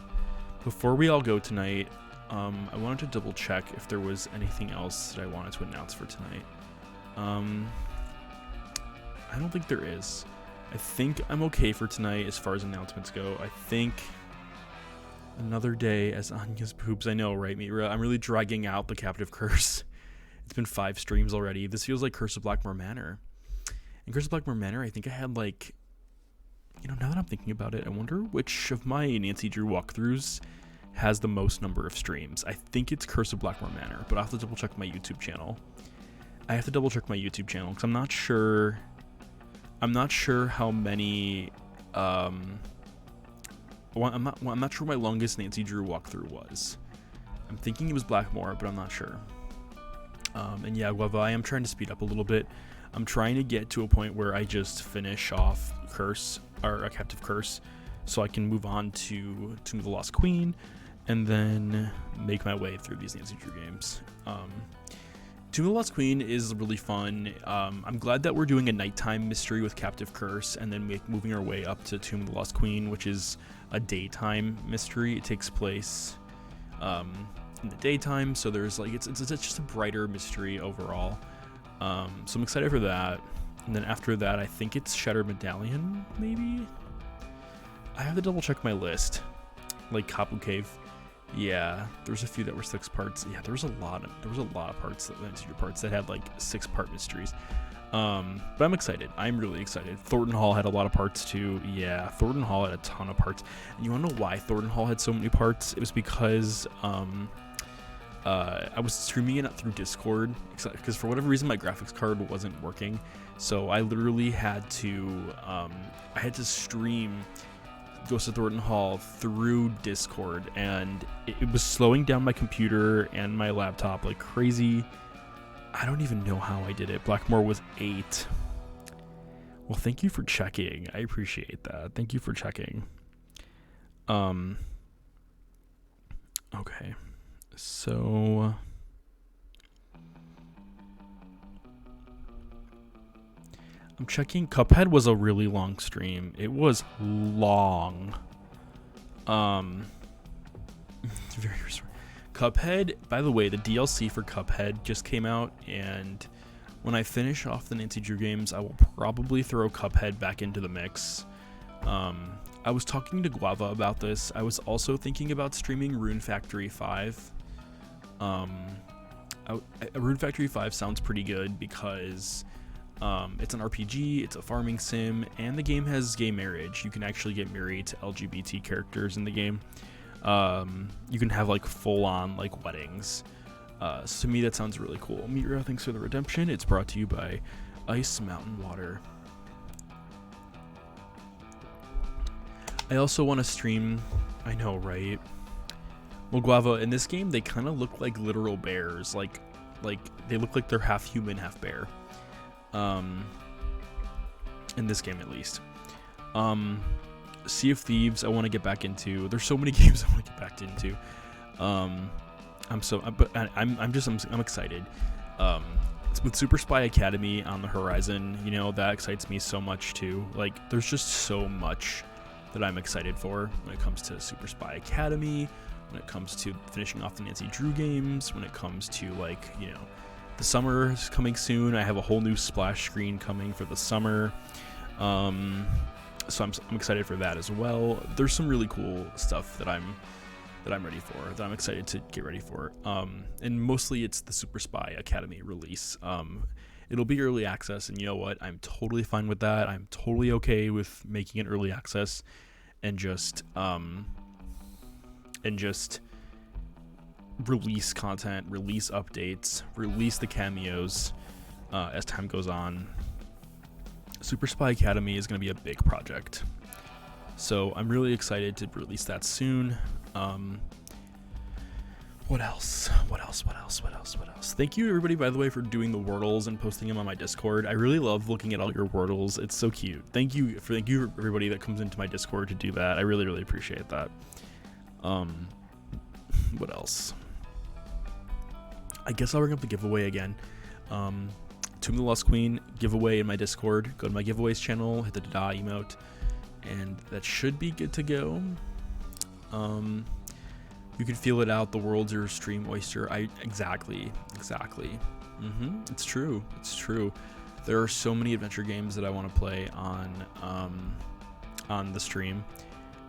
before we all go tonight? I wanted to double check if there was anything else that I wanted to announce for tonight. I don't think there is. I think I'm okay for tonight as far as announcements go. I think another day as Anya's boobs. I know, right, Mira? I'm really dragging out the Captive Curse. It's been 5 streams already. This feels like Curse of Blackmore Manor. And Curse of Blackmore Manor, I think I had like, now that I'm thinking about it, I wonder which of my Nancy Drew walkthroughs has the most number of streams. I think it's Curse of Blackmore Manor, but I'll have to double check my YouTube channel. I have to double check my YouTube channel because I'm not sure how many. I'm not sure my longest Nancy Drew walkthrough was. I'm thinking it was Blackmore, but I'm not sure. And yeah, Guava, I am trying to speed up a little bit. I'm trying to get to a point where I just finish off Curse, or a Captive Curse, so I can move on to Tomb of the Lost Queen, and then make my way through these Nancy Drew games. Tomb of the Lost Queen is really fun. I'm glad that we're doing a nighttime mystery with Captive Curse, and then moving our way up to Tomb of the Lost Queen, which is a daytime mystery. It takes place in the daytime, so there's like it's just a brighter mystery overall. So I'm excited for that. And then after that, I think it's Shattered Medallion, maybe? I have to double check my list. Like Kapu Cave. Yeah, there's a few that were 6 parts. Yeah, there was a lot of parts that had like 6-part mysteries. But I'm excited. I'm really excited. Thornton Hall had a lot of parts too. Yeah, Thornton Hall had a ton of parts. And you want to know why Thornton Hall had so many parts? It was because I was streaming it through Discord because for whatever reason my graphics card wasn't working. So I literally had to stream Ghost of Thornton Hall through Discord, and it was slowing down my computer and my laptop like crazy. I don't even know how I did it. Blackmore was 8. Well, thank you for checking. I appreciate that. Thank you for checking. Okay. So I'm checking. Cuphead was a really long stream. It was long. Very Cuphead, by the way, the DLC for Cuphead just came out, and when I finish off the Nancy Drew games, I will probably throw Cuphead back into the mix. I was talking to Guava about this. I was also thinking about streaming Rune Factory 5. Rune Factory 5 sounds pretty good because it's an RPG, it's a farming sim, and the game has gay marriage. You can actually get married to LGBT characters in the game. You can have like full-on like weddings. So to me that sounds really cool. Mira, thanks for the redemption. It's brought to you by Ice Mountain Water. I also want to stream. I know, right? Well, Guava, in this game they kind of look like literal bears. Like they look like they're half human, half bear. In this game at least. Sea of Thieves I want to get back into. There's so many games I want to get back into. I'm excited. With Super Spy Academy on the horizon, that excites me so much too. Like there's just so much that I'm excited for when it comes to Super Spy Academy, when it comes to finishing off the Nancy Drew games, when it comes to the summer is coming soon. I have a whole new splash screen coming for the summer. So I'm excited for that as well. There's some really cool stuff that I'm ready for, that I'm excited to get ready for. And mostly it's the Super Spy Academy release. It'll be early access, and you know what? I'm totally fine with that. I'm totally okay with making it early access and just release content, release updates, release the cameos as time goes on. Super Spy Academy is going to be a big project, so I'm really excited to release that soon. What else? Thank you everybody, by the way, for doing the Wordles and posting them on my Discord. I really love looking at all your Wordles. It's so cute. Thank you for everybody that comes into my Discord to do that. I really appreciate that. What else? I guess I'll bring up the giveaway again. Tomb of the Lost Queen giveaway in my Discord. Go to my giveaways channel, hit the da emote, and that should be good to go. You can feel it out. The world's your stream, Oyster. Exactly. It's true. There are so many adventure games that I want to play on the stream,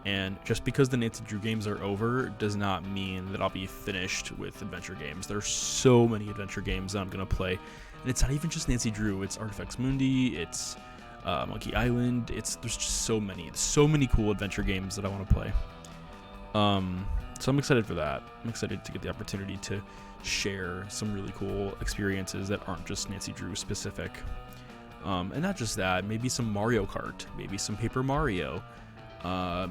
and just because the Nancy Drew games are over does not mean that I'll be finished with adventure games. There's so many adventure games that I'm gonna play, and it's not even just Nancy Drew. It's Artifacts Mundi. It's Monkey Island. There's just so many cool adventure games that I want to play. So I'm excited for that. I'm excited to get the opportunity to share some really cool experiences that aren't just Nancy Drew specific. And not just that, maybe some Mario Kart, maybe some Paper Mario,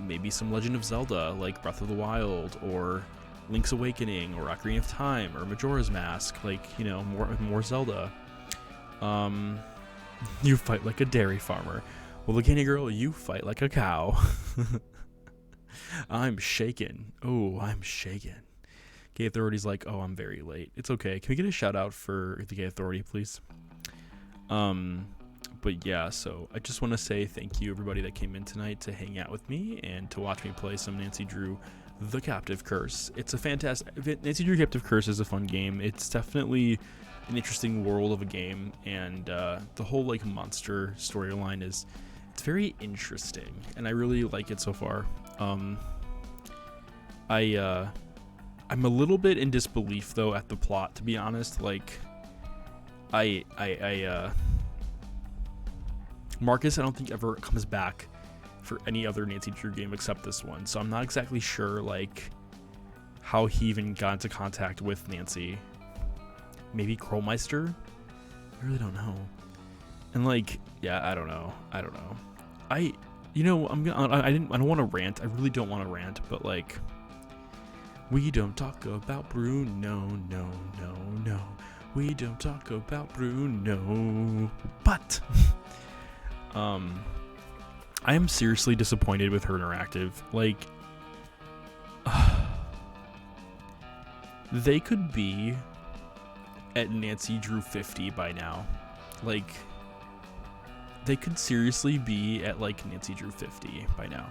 maybe some Legend of Zelda like Breath of the Wild or Link's Awakening or Ocarina of Time or Majora's Mask, like, you know, more Zelda. You fight like a dairy farmer. Well, the Candy Girl, you fight like a cow. I'm shaken. Oh, I'm shaken. Gay Authority's like, oh, I'm very late. It's okay. Can we get a shout out for the Gay Authority, please? But yeah, so I just want to say thank you everybody that came in tonight to hang out with me and to watch me play some Nancy Drew The Captive Curse. It's a fantastic... Nancy Drew Captive Curse is a fun game. It's definitely an interesting world of a game, and the whole like monster storyline it's very interesting, and I really like it so far. I'm a little bit in disbelief though at the plot, to be honest. Like, Marcus, I don't think ever comes back for any other Nancy Drew game except this one, so I'm not exactly sure like how he even got into contact with Nancy. Maybe Krollmeister? I really don't know. And like, yeah, I don't know. You know, I don't want to rant. I really don't want to rant, but like, we don't talk about Bruno, no. We don't talk about Bruno. But I am seriously disappointed with her interactive. Like, they could be at Nancy Drew 50 by now. Like, they could seriously be at like Nancy Drew 50 by now.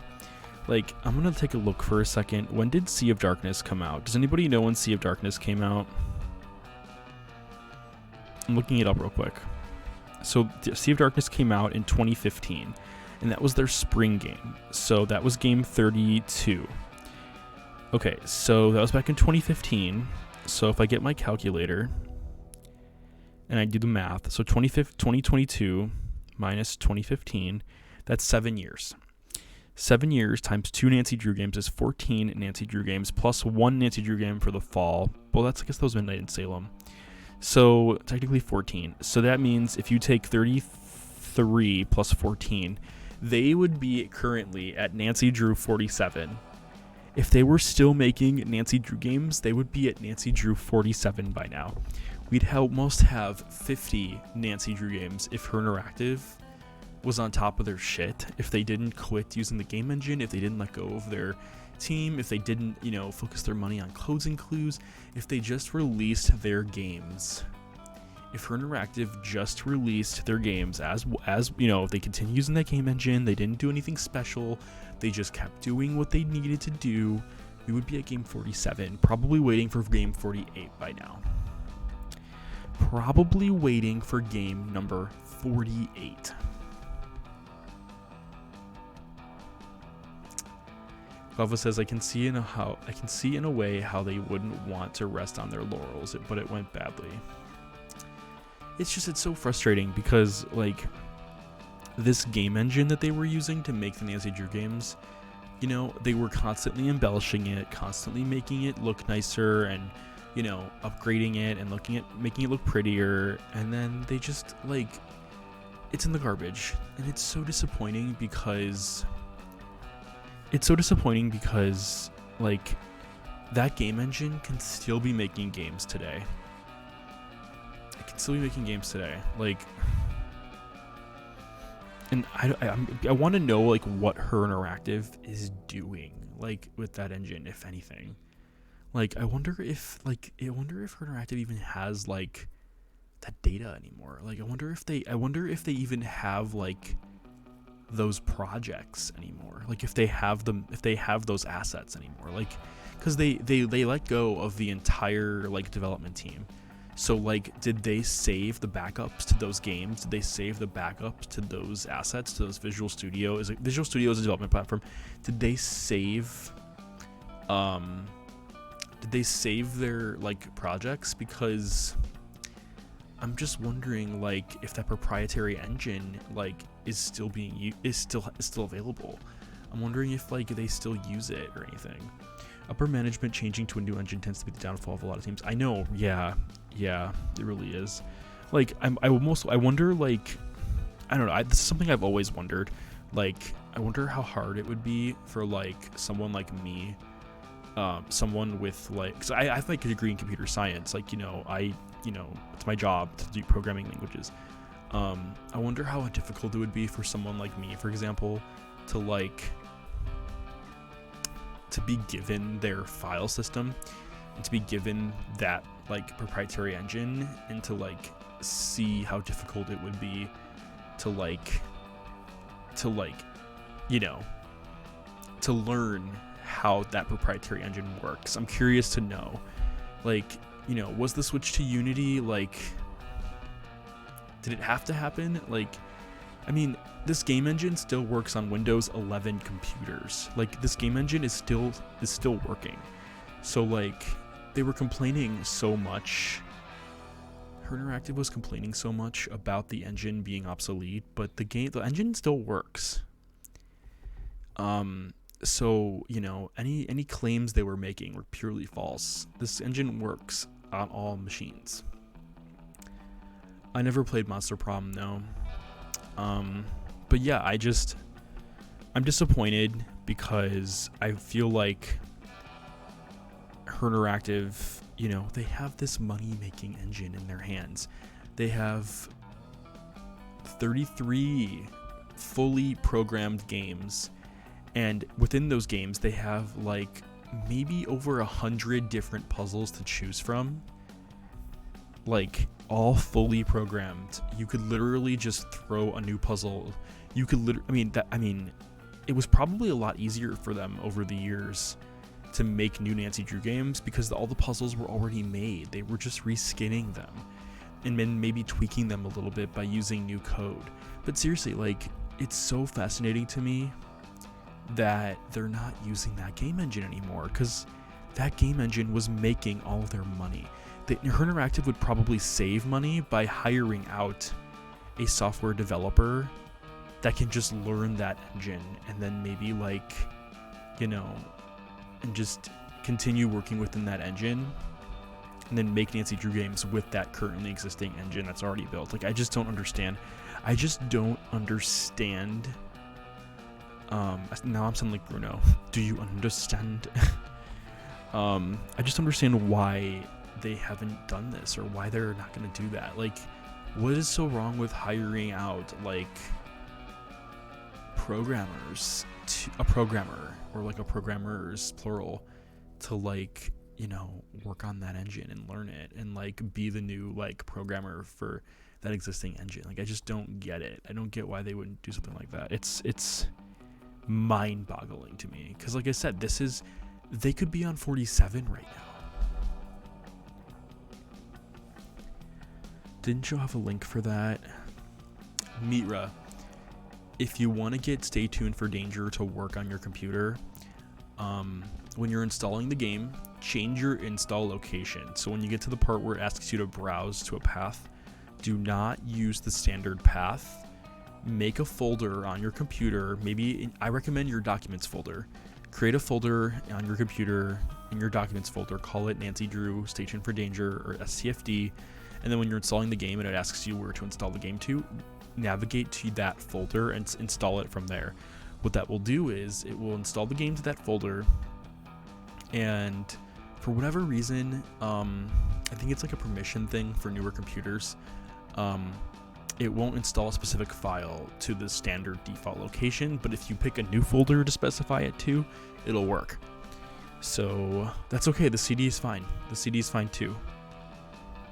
Like, I'm gonna take a look for a second. When did Sea of Darkness come out? Does anybody know when Sea of Darkness came out? I'm looking it up real quick. So Sea of Darkness came out in 2015, and that was their spring game. So that was game 32. Okay, so that was back in 2015. So if I get my calculator and I do the math, so 2022 minus 2015, that's 7 years. 7 years times 2 Nancy Drew games is 14 Nancy Drew games plus 1 Nancy Drew game for the fall. Well, I guess that was Midnight in Salem. So technically 14. So that means if you take 33 plus 14, they would be currently at Nancy Drew 47. If they were still making Nancy Drew games, they would be at Nancy Drew 47 by now. We'd almost have 50 Nancy Drew games if Her Interactive was on top of their shit, if they didn't quit using the game engine, if they didn't let go of their team, if they didn't, you know, focus their money on codes and clues, if they just released their games. If Her Interactive just released their games as you know, if they continue using that game engine, they didn't do anything special, they just kept doing what they needed to do, we would be at game 47, probably waiting for game 48 by now. Probably waiting for game number 48. Gava says, I can see in a way how they wouldn't want to rest on their laurels, but it went badly. It's so frustrating because, like, this game engine that they were using to make the Nancy Drew games, you know, they were constantly embellishing it, constantly making it look nicer and, you know, upgrading it and making it look prettier, and then they just, like, it's in the garbage. And it's so disappointing because like, that game engine can still be making games today. It can still be making games today. Like, and I want to know, like, what Her Interactive is doing, like, with that engine, if anything. Like, I wonder if Her Interactive even has, like data anymore. Like I wonder if they even have like those projects anymore. Like if they have those assets anymore. Like because they let go of the entire like development team. So like did they save the backups to those games? Did they save the backups to those assets, to those Visual Studio? Visual Studio is a development platform. Did they save their like projects? Because I'm just wondering like if that proprietary engine like is still available. I'm wondering if like they still use it or anything. Upper management changing to a new engine tends to be the downfall of a lot of teams. I know, yeah, it really is. Like I wonder like I don't know. This is something I've always wondered. Like I wonder how hard it would be for like someone like me, someone with like, cause I have like a degree in computer science. Like it's my job to do programming languages. I wonder how difficult it would be for someone like me, for example, to be given their file system and to be given that like proprietary engine and to like see how difficult it would be to learn how that proprietary engine works. I'm curious to know, like, was the switch to Unity, like, did it have to happen? Like, I mean, this game engine still works on Windows 11 computers. Like, this game engine is still working. So, like, they were complaining so much. Her Interactive was complaining so much about the engine being obsolete, but the engine still works. So, any claims they were making were purely false. This engine works on all machines. I never played Monster Prom, no. But yeah, I'm disappointed because I feel like Her Interactive, they have this money-making engine in their hands. They have 33 fully programmed games, and within those games, they have like maybe over 100 different puzzles to choose from. Like, all fully programmed. You could literally just throw a new puzzle. You could it was probably a lot easier for them over the years to make new Nancy Drew games because all the puzzles were already made. They were just reskinning them and then maybe tweaking them a little bit by using new code. But seriously, like, it's so fascinating to me that they're not using that game engine anymore, because that game engine was making all of their money. Her Interactive would probably save money by hiring out a software developer that can just learn that engine and then maybe and just continue working within that engine and then make Nancy Drew games with that currently existing engine that's already built. Like, I just don't understand. Now I'm sounding like Bruno. Do you understand? I just understand why they haven't done this or why they're not going to do that. Like, what is so wrong with hiring out like programmers to a programmer or like a programmers plural to like work on that engine and learn it and like be the new like programmer for that existing engine? Like, I just don't get it. I don't get why they wouldn't do something like that. It's mind-boggling to me, because like I said, they could be on 47 right now. Didn't you have a link for that? Mitra, if you want to get Stay Tuned for Danger to work on your computer, when you're installing the game, change your install location. So when you get to the part where it asks you to browse to a path, do not use the standard path. Make a folder on your computer. I recommend your documents folder. Create a folder on your computer in your documents folder. Call it Nancy Drew Stay Tuned for Danger or STFD. And then when you're installing the game and it asks you where to install the game to, navigate to that folder and install it from there. What that will do is it will install the game to that folder, and for whatever reason, I think it's like a permission thing for newer computers, it won't install a specific file to the standard default location, but if you pick a new folder to specify it to, it'll work. So that's okay. The CD is fine. The CD is fine too.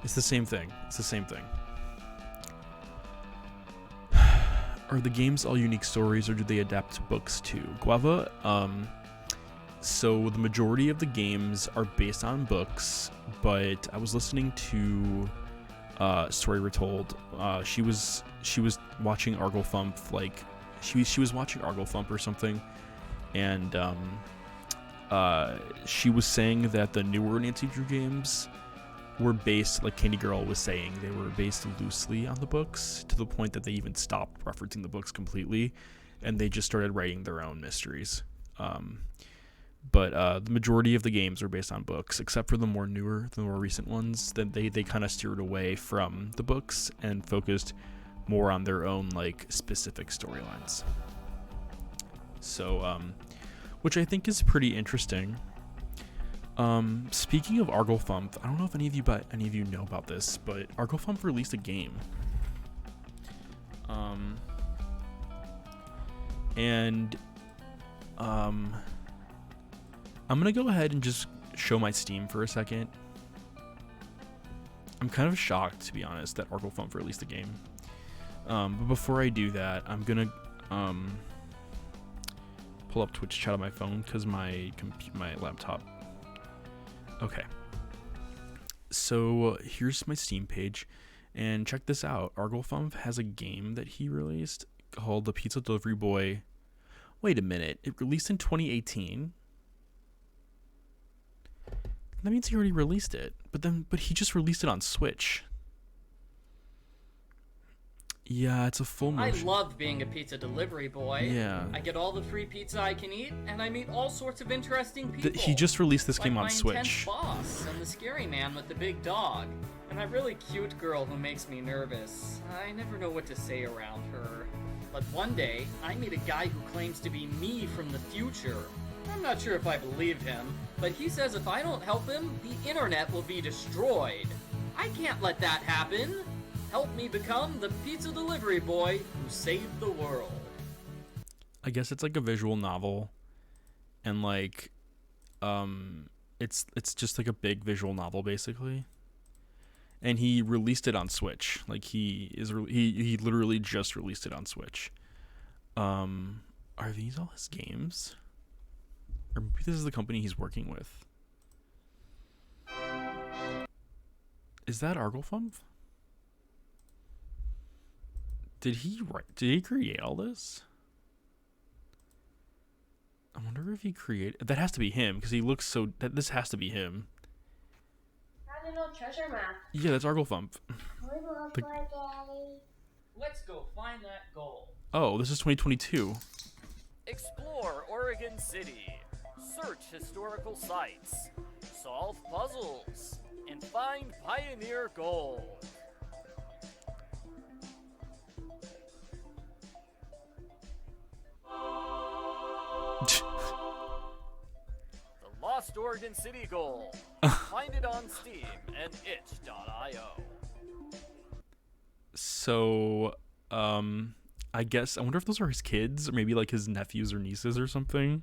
It's the same thing. It's the same thing. Are the games all unique stories, or do they adapt books too? Guava, so the majority of the games are based on books, but I was listening to Story Retold. She was watching Arglethump, like she was watching Arglethump or something, and she was saying that the newer Nancy Drew games were based, like Candy Girl was saying, they were based loosely on the books, to the point that they even stopped referencing the books completely, and they just started writing their own mysteries. But the majority of the games are based on books, except for the more recent ones. That they kind of steered away from the books and focused more on their own, like, specific storylines. So, which I think is pretty interesting. Speaking of Arglethump, I don't know if any of you know about this, but Arglethump released a game. I'm gonna go ahead and just show my Steam for a second. I'm kind of shocked, to be honest, that Arglethump released a game. But before I do that, I'm gonna pull up Twitch chat on my phone because my laptop. Okay. So here's my Steam page, and check this out. Arglethump has a game that he released called The Pizza Delivery Boy. Wait a minute. It released in 2018. That means he already released it. But he just released it on Switch. Yeah, it's a full motion. I love being a pizza delivery boy. Yeah. I get all the free pizza I can eat, and I meet all sorts of interesting people. He just released this game on my Switch. Intense boss and the scary man with the big dog, and that really cute girl who makes me nervous. I never know what to say around her. But one day, I meet a guy who claims to be me from the future. I'm not sure if I believe him, but he says if I don't help him, the internet will be destroyed. I can't let that happen. Help me become the pizza delivery boy who saved the world. I guess it's like a visual novel, and like, it's just like a big visual novel basically. And he released it on Switch. Like he literally just released it on Switch. Are these all his games? Or maybe this is the company he's working with. Is that Arglethump? Did he create all this? I wonder if he created... That has to be him, because he looks so... This has to be him. Found an old treasure map. Yeah, that's Arglethump. Let's go find that gold. Oh, this is 2022. Explore Oregon City. Search historical sites. Solve puzzles. And find pioneer gold. The Lost Oregon City Gold. Find it on Steam and itch.io. So, I guess, I wonder if those are his kids, or maybe like his nephews or nieces or something.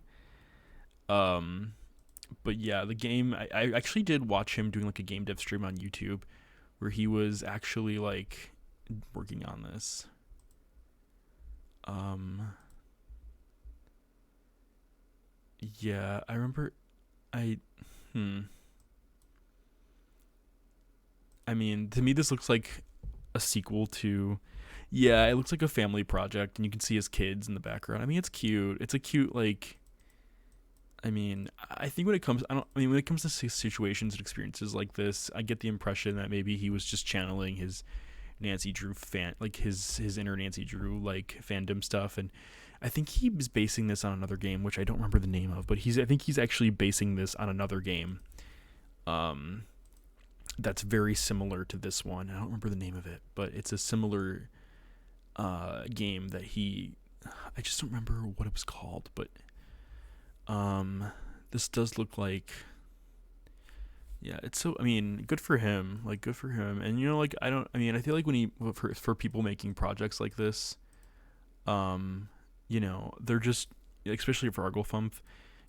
But yeah, the game, I actually did watch him doing like a game dev stream on YouTube where he was actually like working on this. Yeah, I remember, I mean, to me this looks like a sequel to, yeah, it looks like a family project, and you can see his kids in the background. I mean, it's cute. It's a cute, like, I mean, I think when it comes to situations and experiences like this, I get the impression that maybe he was just channeling his Nancy Drew his inner Nancy Drew, like, fandom stuff, and I think he was basing this on another game, which I don't remember the name of, but I think he's actually basing this on another game, that's very similar to this one. I don't remember the name of it, but it's a similar game that I just don't remember what it was called, but this does look like, yeah, it's so, I mean, good for him, and you know, like, I feel like when for people making projects like this, you know, they're just, especially for Arglethump,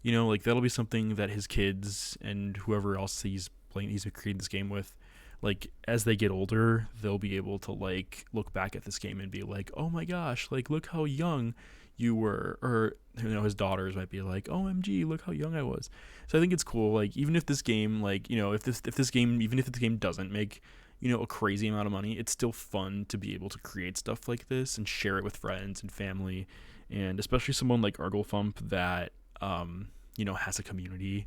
you know, like, that'll be something that his kids and whoever else he's creating this game with like as they get older, they'll be able to like look back at this game and be like, oh my gosh, like look how young you were. Or his daughters might be like, OMG, look how young I was. So I think it's cool, like even if this game, like if this game doesn't make a crazy amount of money, it's still fun to be able to create stuff like this and share it with friends and family, and especially someone like Arglefump that has a community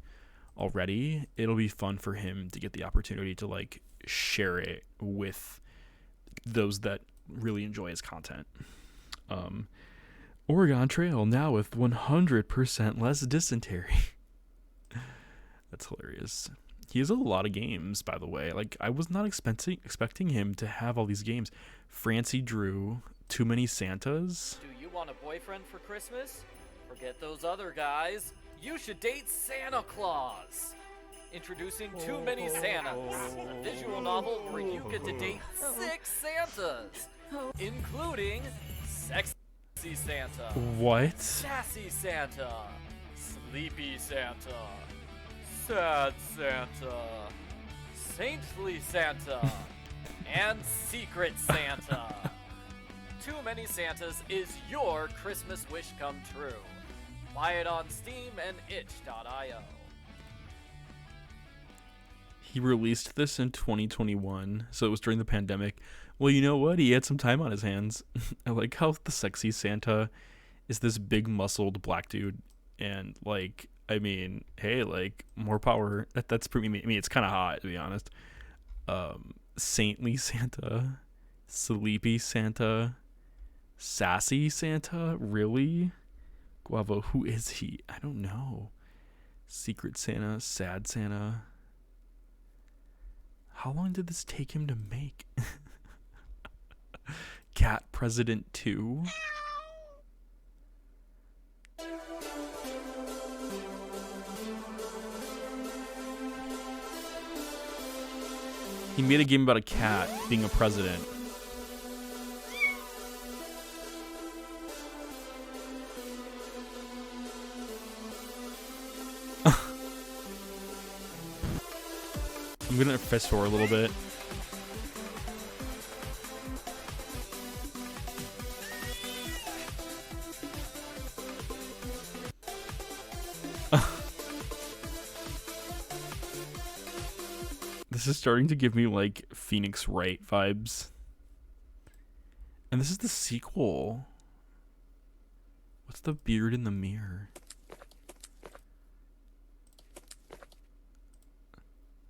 already. It'll be fun for him to get the opportunity to like share it with those that really enjoy his content. Oregon Trail now with 100% less dysentery. That's hilarious. He has a lot of games, by the way. Like, I was not expecting him to have all these games. Francie Drew, Too Many Santas. Do you want a boyfriend for Christmas? Forget those other guys. You should date Santa Claus. Introducing Too Many Santas, a visual novel where you get to date 6 Santas, including Sexy Santa, What? Sassy Santa, Sleepy Santa, Sad Santa, Saintly Santa, and Secret Santa. Too Many Santas is your Christmas wish come true. Buy it on Steam and itch.io. He released this in 2021, so it was during the pandemic. Well, you know what? He had some time on his hands. I like how the Sexy Santa is this big muscled black dude, and like, I mean, hey, like, more power. That's pretty. I mean, it's kind of hot, to be honest. Saintly Santa, Sleepy Santa, Sassy Santa. Really? Guavo, who is he? I don't know. Secret Santa, Sad Santa. How long did this take him to make? Cat President 2? He made a game about a cat being a president. I'm gonna fast forward a little bit. This is starting to give me like Phoenix Wright vibes. And this is the sequel. What's the beard in the mirror?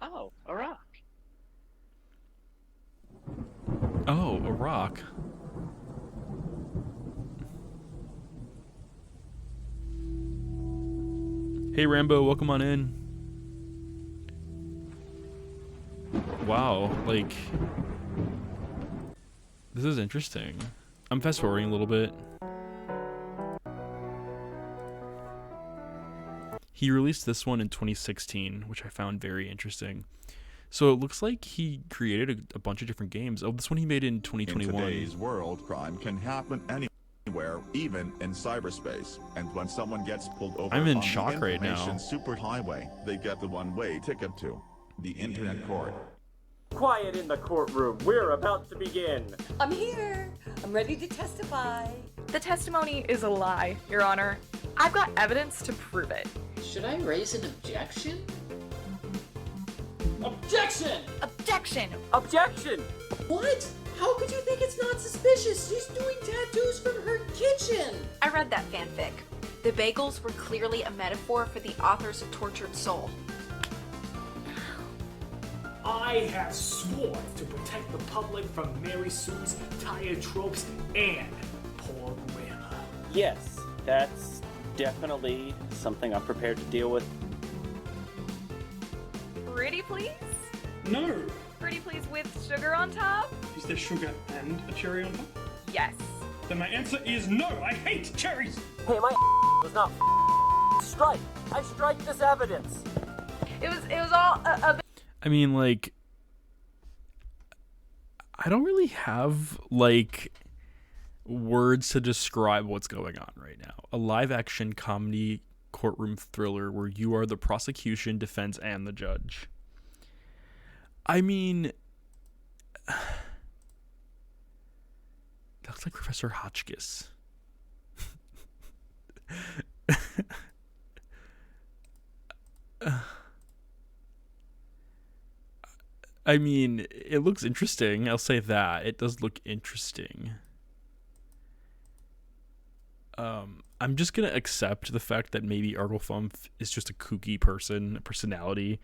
Oh, a rock. Oh, a rock. Hey Rambo, welcome on in. Wow, like, this is interesting. I'm fast forwarding a little bit. He released this one in 2016, which I found very interesting. So it looks like he created a bunch of different games. Oh, this one he made in 2021. In today's world, crime can happen anywhere, even in cyberspace. And when someone gets pulled over I'm in on shock the right now. information superhighway, they get the one-way ticket to the internet court. Quiet in the courtroom. We're about to begin. I'm here. I'm ready to testify. The testimony is a lie, Your Honor. I've got evidence to prove it. Should I raise an objection? Objection! Objection! Objection! What? How could you think it's not suspicious? She's doing tattoos from her kitchen. I read that fanfic. The bagels were clearly a metaphor for the author's tortured soul. I have sworn to protect the public from Mary Sue's tired tropes and poor grammar. Yes, that's definitely something I'm prepared to deal with. Pretty please? No. Pretty please with sugar on top? Is there sugar and a cherry on top? Yes. Then my answer is no. I hate cherries. Hey, my was not strike. I strike this evidence. It was all a I mean, like, I don't really have, like, words to describe what's going on right now. A live-action comedy courtroom thriller where you are the prosecution, defense, and the judge. I mean, looks like Professor Hotchkiss. I mean, it looks interesting. I'll say that. It does look interesting. I'm just gonna accept the fact that maybe Arglefump is just a kooky person, a personality.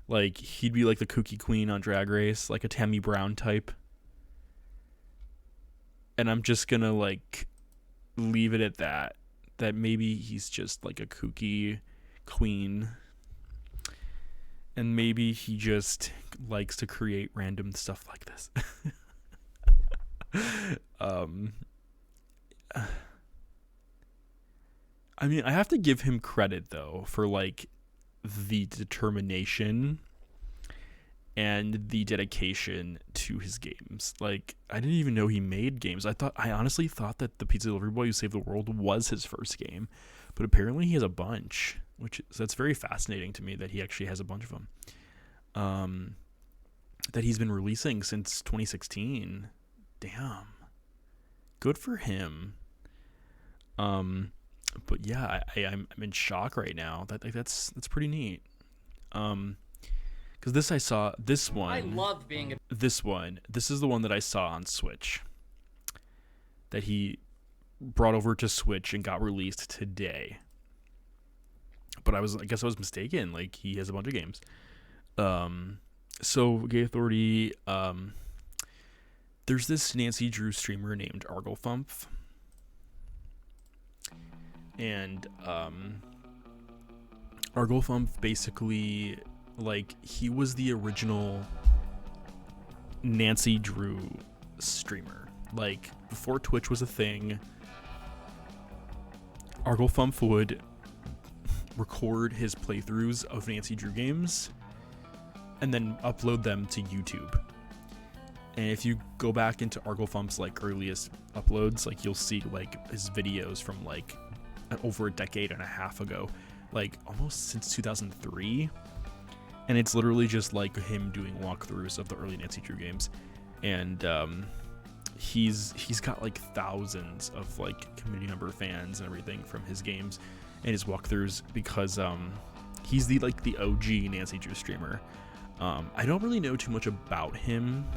Like, he'd be like the kooky queen on Drag Race, like a Tammy Brown type. And I'm just gonna, like, leave it at that. That maybe he's just like a kooky queen. And maybe he just likes to create random stuff like this. I mean, I have to give him credit, though, for, like, the determination and the dedication to his games. Like, I didn't even know he made games. I honestly thought that the Pizza Delivery Boy Who Saved the World was his first game, but apparently he has a bunch, that's very fascinating to me that he actually has a bunch of them. That he's been releasing since 2016. Damn. Good for him. But yeah, I'm in shock right now. That's pretty neat. Because this one. I love being a. This is the one that I saw on Switch. That he brought over to Switch and got released today. But I guess I was mistaken. Like, he has a bunch of games. So Gay Authority. There's this Nancy Drew streamer named Arglefump. And Arglefump basically, like, he was the original Nancy Drew streamer. Like, before Twitch was a thing, Arglefump would record his playthroughs of Nancy Drew games and then upload them to YouTube. And if you go back into Arglefump's, like, earliest uploads, like, you'll see, like, his videos from, like, over a decade and a half ago, like almost since 2003, and it's literally just like him doing walkthroughs of the early Nancy Drew games. And he's got like thousands of like community member fans and everything from his games and his walkthroughs, because he's the OG Nancy Drew streamer. I don't really know too much about him.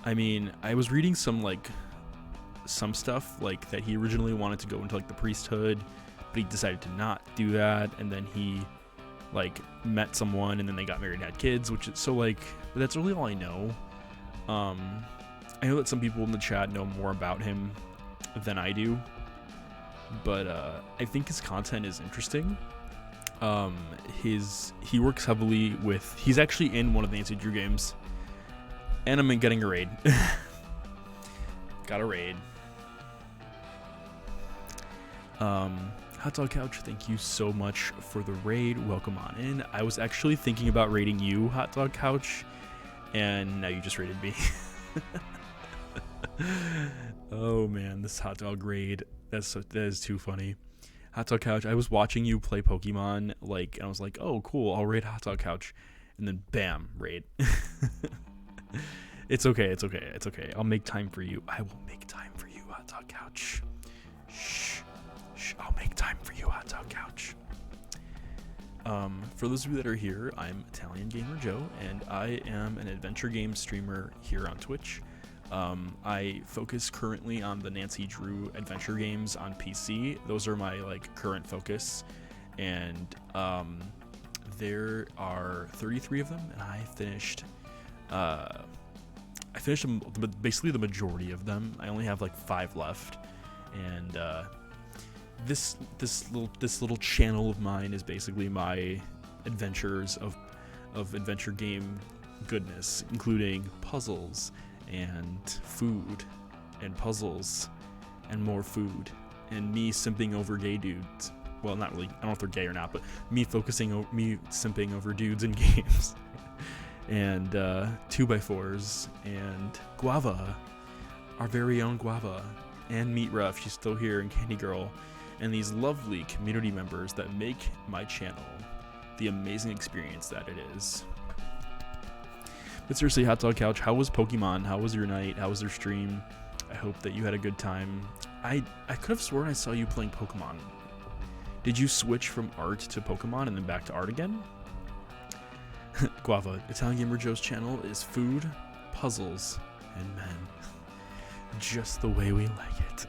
I mean, I was reading some stuff like that he originally wanted to go into like the priesthood, but he decided to not do that, and then he like met someone and then they got married and had kids, which is so like, but that's really all I know. I know that some people in the chat know more about him than I do, but I think his content is interesting. He works heavily with, he's actually in one of the Nancy Drew games, and I'm getting a raid. Got a raid. Hot Dog Couch, thank you so much for the raid. Welcome on in. I was actually thinking about raiding you, Hot Dog Couch, and now you just raided me. Oh man, this hot dog raid. That is too funny. Hot Dog Couch, I was watching you play Pokemon, like, and I was like, oh cool, I'll raid Hot Dog Couch, and then bam, raid. It's okay. I'll make time for you. I will make time for you, Hot Dog Couch. Shh. I'll make time for you, Hot Dog Couch. For those of you that are here, I'm Italian Gamer Joe, and I am an adventure game streamer here on Twitch. I focus currently on the Nancy Drew adventure games on PC. Those are my like current focus, and there are 33 of them, and I finished basically the majority of them. I only have like 5 left, and this little channel of mine is basically my adventures of adventure game goodness, including puzzles and food and puzzles and more food, and me simping over gay dudes. Well, not really, I don't know if they're gay or not, but me simping over dudes in games. And 2x4s and Guava, our very own Guava, and Meat Rough, she's still here, and Candy Girl, and these lovely community members that make my channel the amazing experience that it is. But seriously, Hot Dog Couch, how was Pokemon? How was your night? How was your stream? I hope that you had a good time. I could have sworn I saw you playing Pokemon. Did you switch from art to Pokemon and then back to art again? Guava, Italian Gamer Joe's channel is food, puzzles, and men. Just the way we like it.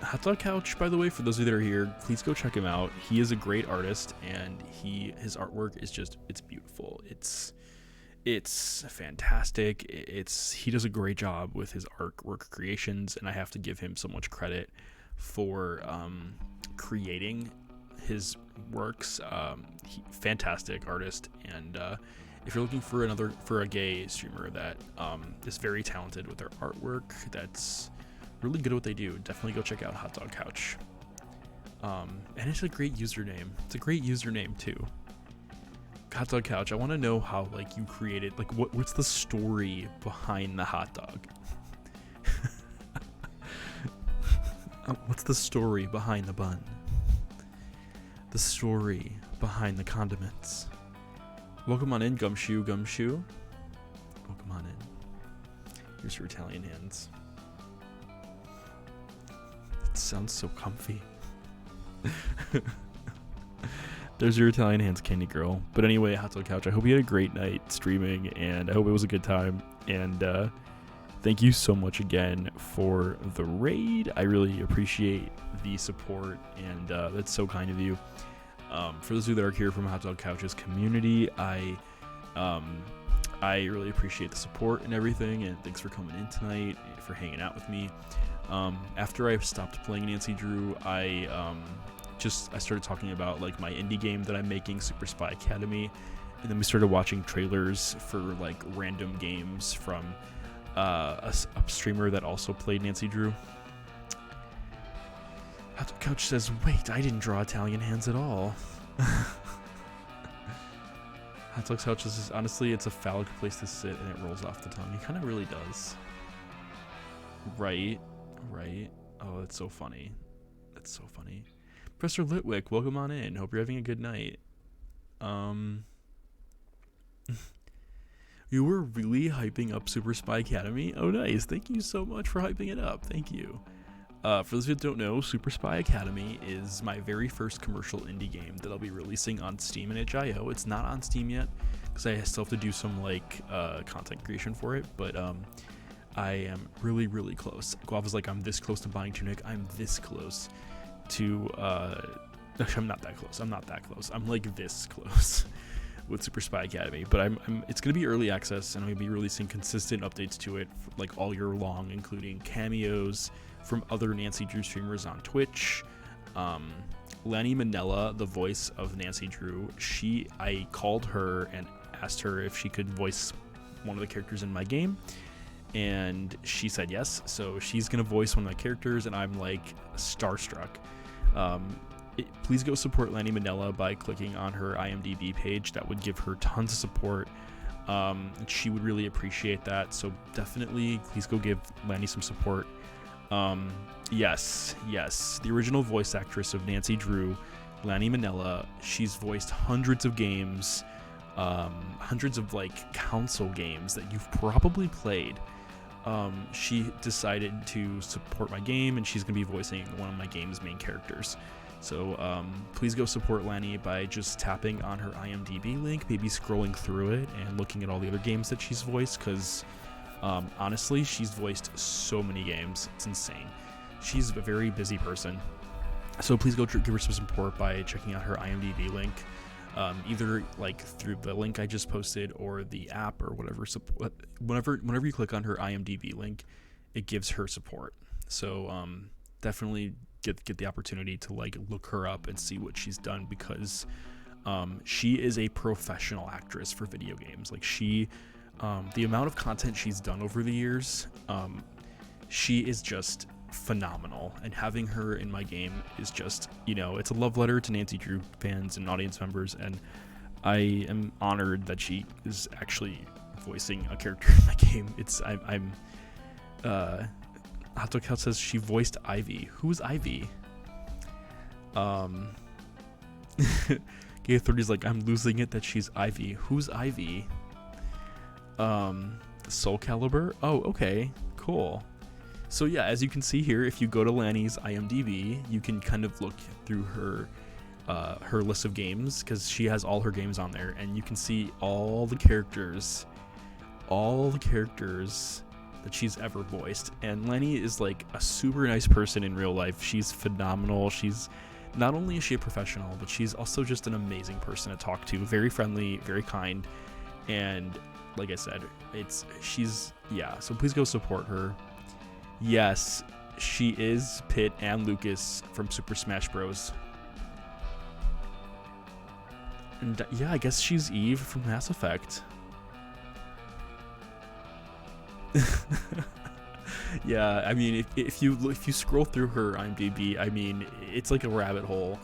Hot Dog Couch, by the way, for those of you that are here, please go check him out. He is a great artist, and his artwork is just, it's beautiful. It's fantastic. He does a great job with his artwork creations, and I have to give him so much credit for creating his works. Fantastic artist, and if you're looking for a gay streamer that is very talented with their artwork, that's really good at what they do, definitely go check out Hot Dog Couch. And it's a great username. It's a great username too. Hot Dog Couch, I want to know how like you created, like what's the story behind the hot dog? What's the story behind the bun? The story behind the condiments. Welcome on in, Gumshoe. Welcome on in. Here's your Italian hands. It sounds so comfy. There's your Italian hands, Candy Girl. But anyway, Hot Dog Couch, I hope you had a great night streaming, and I hope it was a good time. And thank you so much again for the raid. I really appreciate the support, and that's so kind of you. For those of you that are here from Hot Dog Couch's community, I really appreciate the support and everything, and thanks for coming in tonight, for hanging out with me. After I stopped playing Nancy Drew, I started talking about like my indie game that I'm making, Super Spy Academy, and then we started watching trailers for like random games from a streamer that also played Nancy Drew. Hot Dog Couch says, wait, I didn't draw Italian hands at all. Hot Dog Couch says, honestly, it's a phallic place to sit and it rolls off the tongue. It kind of really does. Right. Oh, that's so funny. That's so funny. Professor Litwick, welcome on in. Hope you're having a good night. You were really hyping up Super Spy Academy? Oh, nice. Thank you so much for hyping it up. Thank you. For those of you that don't know, Super Spy Academy is my very first commercial indie game that I'll be releasing on Steam and itch.io. It's not on Steam yet because I still have to do some like content creation for it, but I am really, really close. Guava's like, I'm this close to buying Tunic. I'm this close to actually, I'm not that close. I'm like this close with Super Spy Academy, but it's gonna be early access, and I'm gonna be releasing consistent updates to it like all year long, including cameos from other Nancy Drew streamers on Twitch. Lanny Manella, the voice of Nancy Drew, I called her and asked her if she could voice one of the characters in my game, and she said yes, so she's gonna voice one of my characters, and I'm like starstruck. Please go support Lanny Manella by clicking on her IMDb page. That would give her tons of support. She would really appreciate that, so definitely please go give Lanny some support. Yes, the original voice actress of Nancy Drew, Lanny Manella, she's voiced hundreds of games, hundreds of like console games that you've probably played. She decided to support my game, and she's gonna be voicing one of my game's main characters. So please go support Lanny by just tapping on her IMDb link, maybe scrolling through it and looking at all the other games that she's voiced, because honestly, she's voiced so many games. It's insane. She's a very busy person. So please go give her some support by checking out her IMDb link, either like through the link I just posted or the app or whatever. Whenever you click on her IMDb link, it gives her support. So definitely get the opportunity to like look her up and see what she's done, because she is a professional actress for video games. Like the amount of content she's done over the years, she is just phenomenal, and having her in my game is just, it's a love letter to Nancy Drew fans and audience members, and I am honored that she is actually voicing a character in my game. Hot Dog Couch says she voiced Ivy. Who's Ivy? Gay 30's like, I'm losing it that she's Ivy. Who's Ivy? Soul Calibur. Oh, okay, cool. So yeah, as you can see here, if you go to Lanny's IMDb, you can kind of look through her list of games, because she has all her games on there, and you can see all the characters that she's ever voiced. And Lanny is like a super nice person in real life. She's phenomenal. She's not only is she a professional, but she's also just an amazing person to talk to. Very friendly, very kind, and like I said, so please go support her. Yes, she is Pit and Lucas from Super Smash Bros. And yeah, I guess she's Eve from Mass Effect. Yeah, I mean, if you scroll through her IMDb, I mean, it's like a rabbit hole.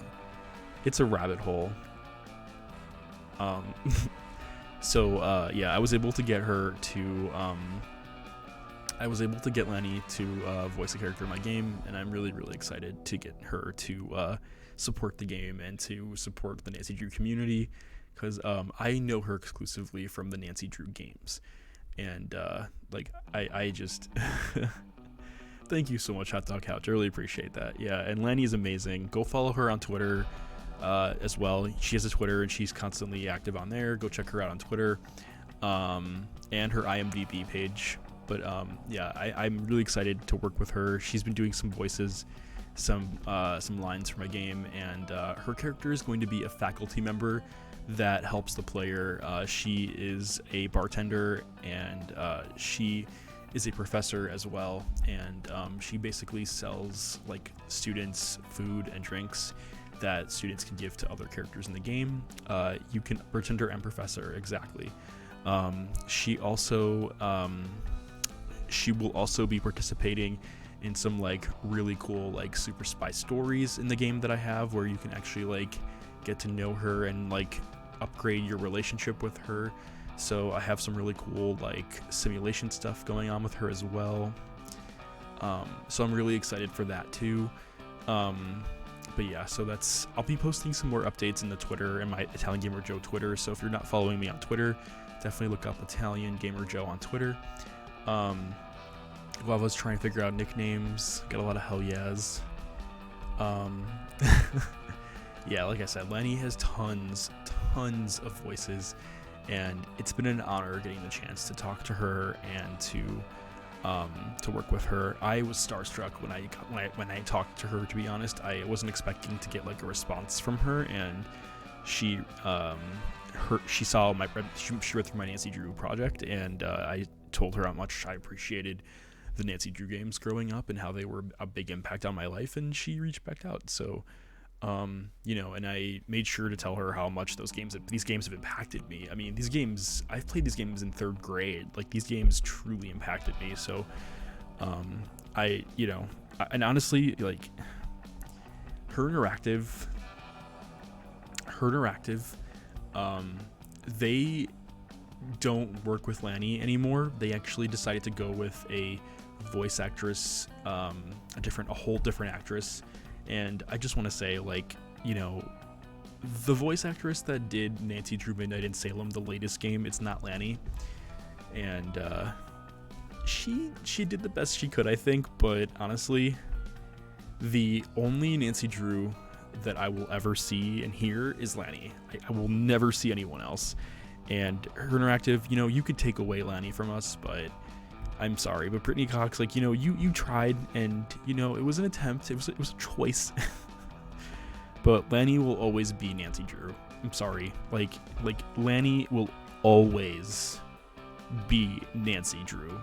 It's a rabbit hole. So yeah, I was able to get her to Lanny to voice a character in my game, and I'm really excited to get her to support the game and to support the Nancy Drew community, because I know her exclusively from the Nancy Drew games. And like I just thank you so much, Hot Dog Couch. I really appreciate that. Yeah, and Lanny is amazing. Go follow her on Twitter as well. She has a Twitter and she's constantly active on there. Go check her out on Twitter and her IMDb page. But yeah, I'm really excited to work with her. She's been doing some voices, some lines for my game, and her character is going to be a faculty member that helps the player. She is a bartender, and she is a professor as well, and she basically sells like students food and drinks that students can give to other characters in the game. You can bartender and professor, exactly. She will also be participating in some like really cool like super spy stories in the game that I have, where you can actually like get to know her and like upgrade your relationship with her. So I have some really cool like simulation stuff going on with her as well. So I'm really excited for that too. But yeah, so I'll be posting some more updates in the Twitter and my Italian Gamer Joe Twitter. So if you're not following me on Twitter, definitely look up Italian Gamer Joe on Twitter. While I was trying to figure out nicknames, got a lot of hell yes. Yeah, like I said, Lanny has tons of voices, and it's been an honor getting the chance to talk to her and to work with her. I was starstruck when I talked to her. To be honest, I wasn't expecting to get like a response from her, and she read through my Nancy Drew project, and I told her how much I appreciated the Nancy Drew games growing up and how they were a big impact on my life, and she reached back out. So you know, and I made sure to tell her how much these games have impacted me. I mean, I've played these games in 3rd grade. Like, these games truly impacted me. So, and honestly, like, Her Interactive, they don't work with Lanny anymore. They actually decided to go with a voice actress, a whole different actress. And I just want to say, like, you know, the voice actress that did Nancy Drew Midnight in Salem, the latest game, it's not Lanny. And she did the best she could, I think. But honestly, the only Nancy Drew that I will ever see and hear is Lanny. I will never see anyone else. And Her Interactive, you know, you could take away Lanny from us, but I'm sorry, but Brittany Cox, like, you know, you tried, and, you know, it was an attempt, it was a choice. But Lanny will always be Nancy Drew. I'm sorry. Like Lanny will always be Nancy Drew.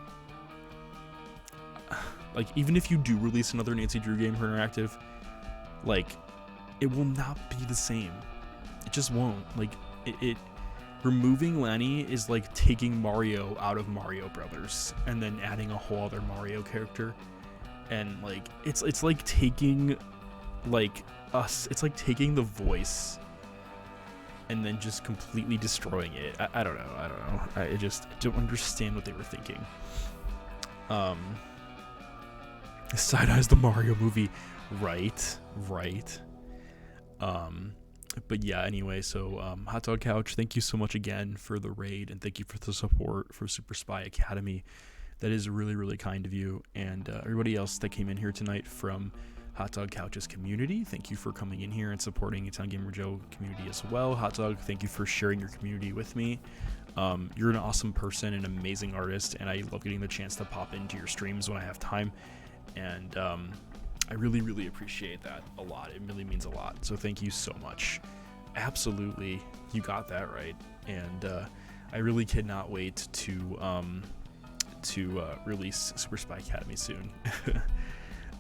Like, even if you do release another Nancy Drew game for Interactive, like, it will not be the same. It just won't. Like, removing Lanny is like taking Mario out of Mario Brothers and then adding a whole other Mario character, and like it's like taking like us. It's like taking the voice and then just completely destroying it. I don't know. I don't understand what they were thinking. Side eyes the Mario movie, right. But yeah, anyway, so Hot Dog Couch, thank you so much again for the raid, and thank you for the support for Super Spy Academy. That is really, really kind of you. And everybody else that came in here tonight from Hot Dog Couch's community, thank you for coming in here and supporting It's on Gamer Joe community as well. Hot Dog, thank you for sharing your community with me. You're an awesome person, an amazing artist, and I love getting the chance to pop into your streams when I have time. And I really, really appreciate that a lot. It really means a lot. So thank you so much. Absolutely, you got that right. And I really cannot wait to release Super Spy Academy soon.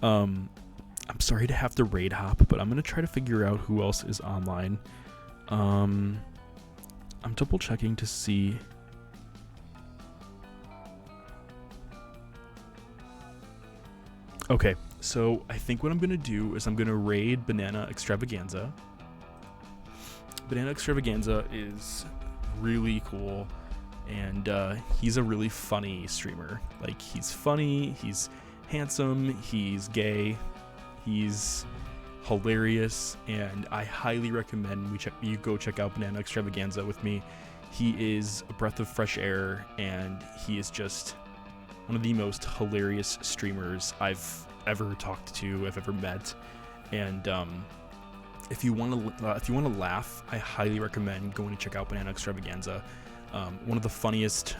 I'm sorry to have to raid hop, but I'm gonna try to figure out who else is online. I'm double checking to see. Okay, so I think what I'm gonna do is I'm gonna raid Banana Extravaganza. Banana Extravaganza is really cool, and he's a really funny streamer. Like, he's funny, he's handsome, he's gay, he's hilarious, and I highly recommend you go check out Banana Extravaganza with me. He is a breath of fresh air, and he is just one of the most hilarious streamers I've ever talked to, I've ever met. And if you want to laugh, I highly recommend going to check out Banana Extravaganza. One of the funniest,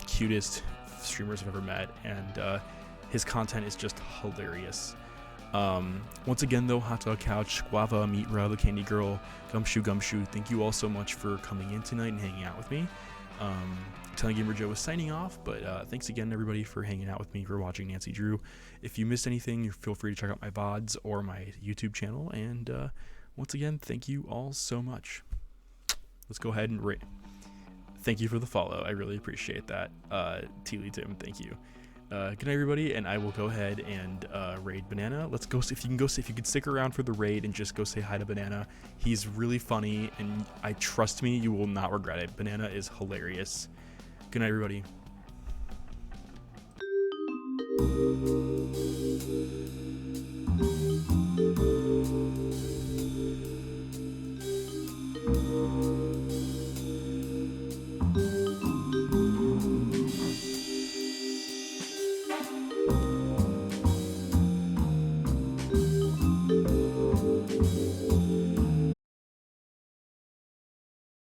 cutest streamers I've ever met, and his content is just hilarious. Once again, though, Hot Dog Couch, Guava, Meatra, the Candy Girl, Gumshoe, thank you all so much for coming in tonight and hanging out with me. Telling Gamer Joe was signing off, but thanks again, everybody, for hanging out with me, for watching Nancy Drew. If you missed anything, feel free to check out my VODs or my YouTube channel, and once again, thank you all so much. Let's go ahead and rate. Thank you for the follow. I really appreciate that. Teely Tim, thank you. Good night, everybody, and I will go ahead and raid Banana. Let's go. If you could stick around for the raid and just go say hi to Banana. He's really funny, and trust me, you will not regret it. Banana is hilarious. Good night, everybody.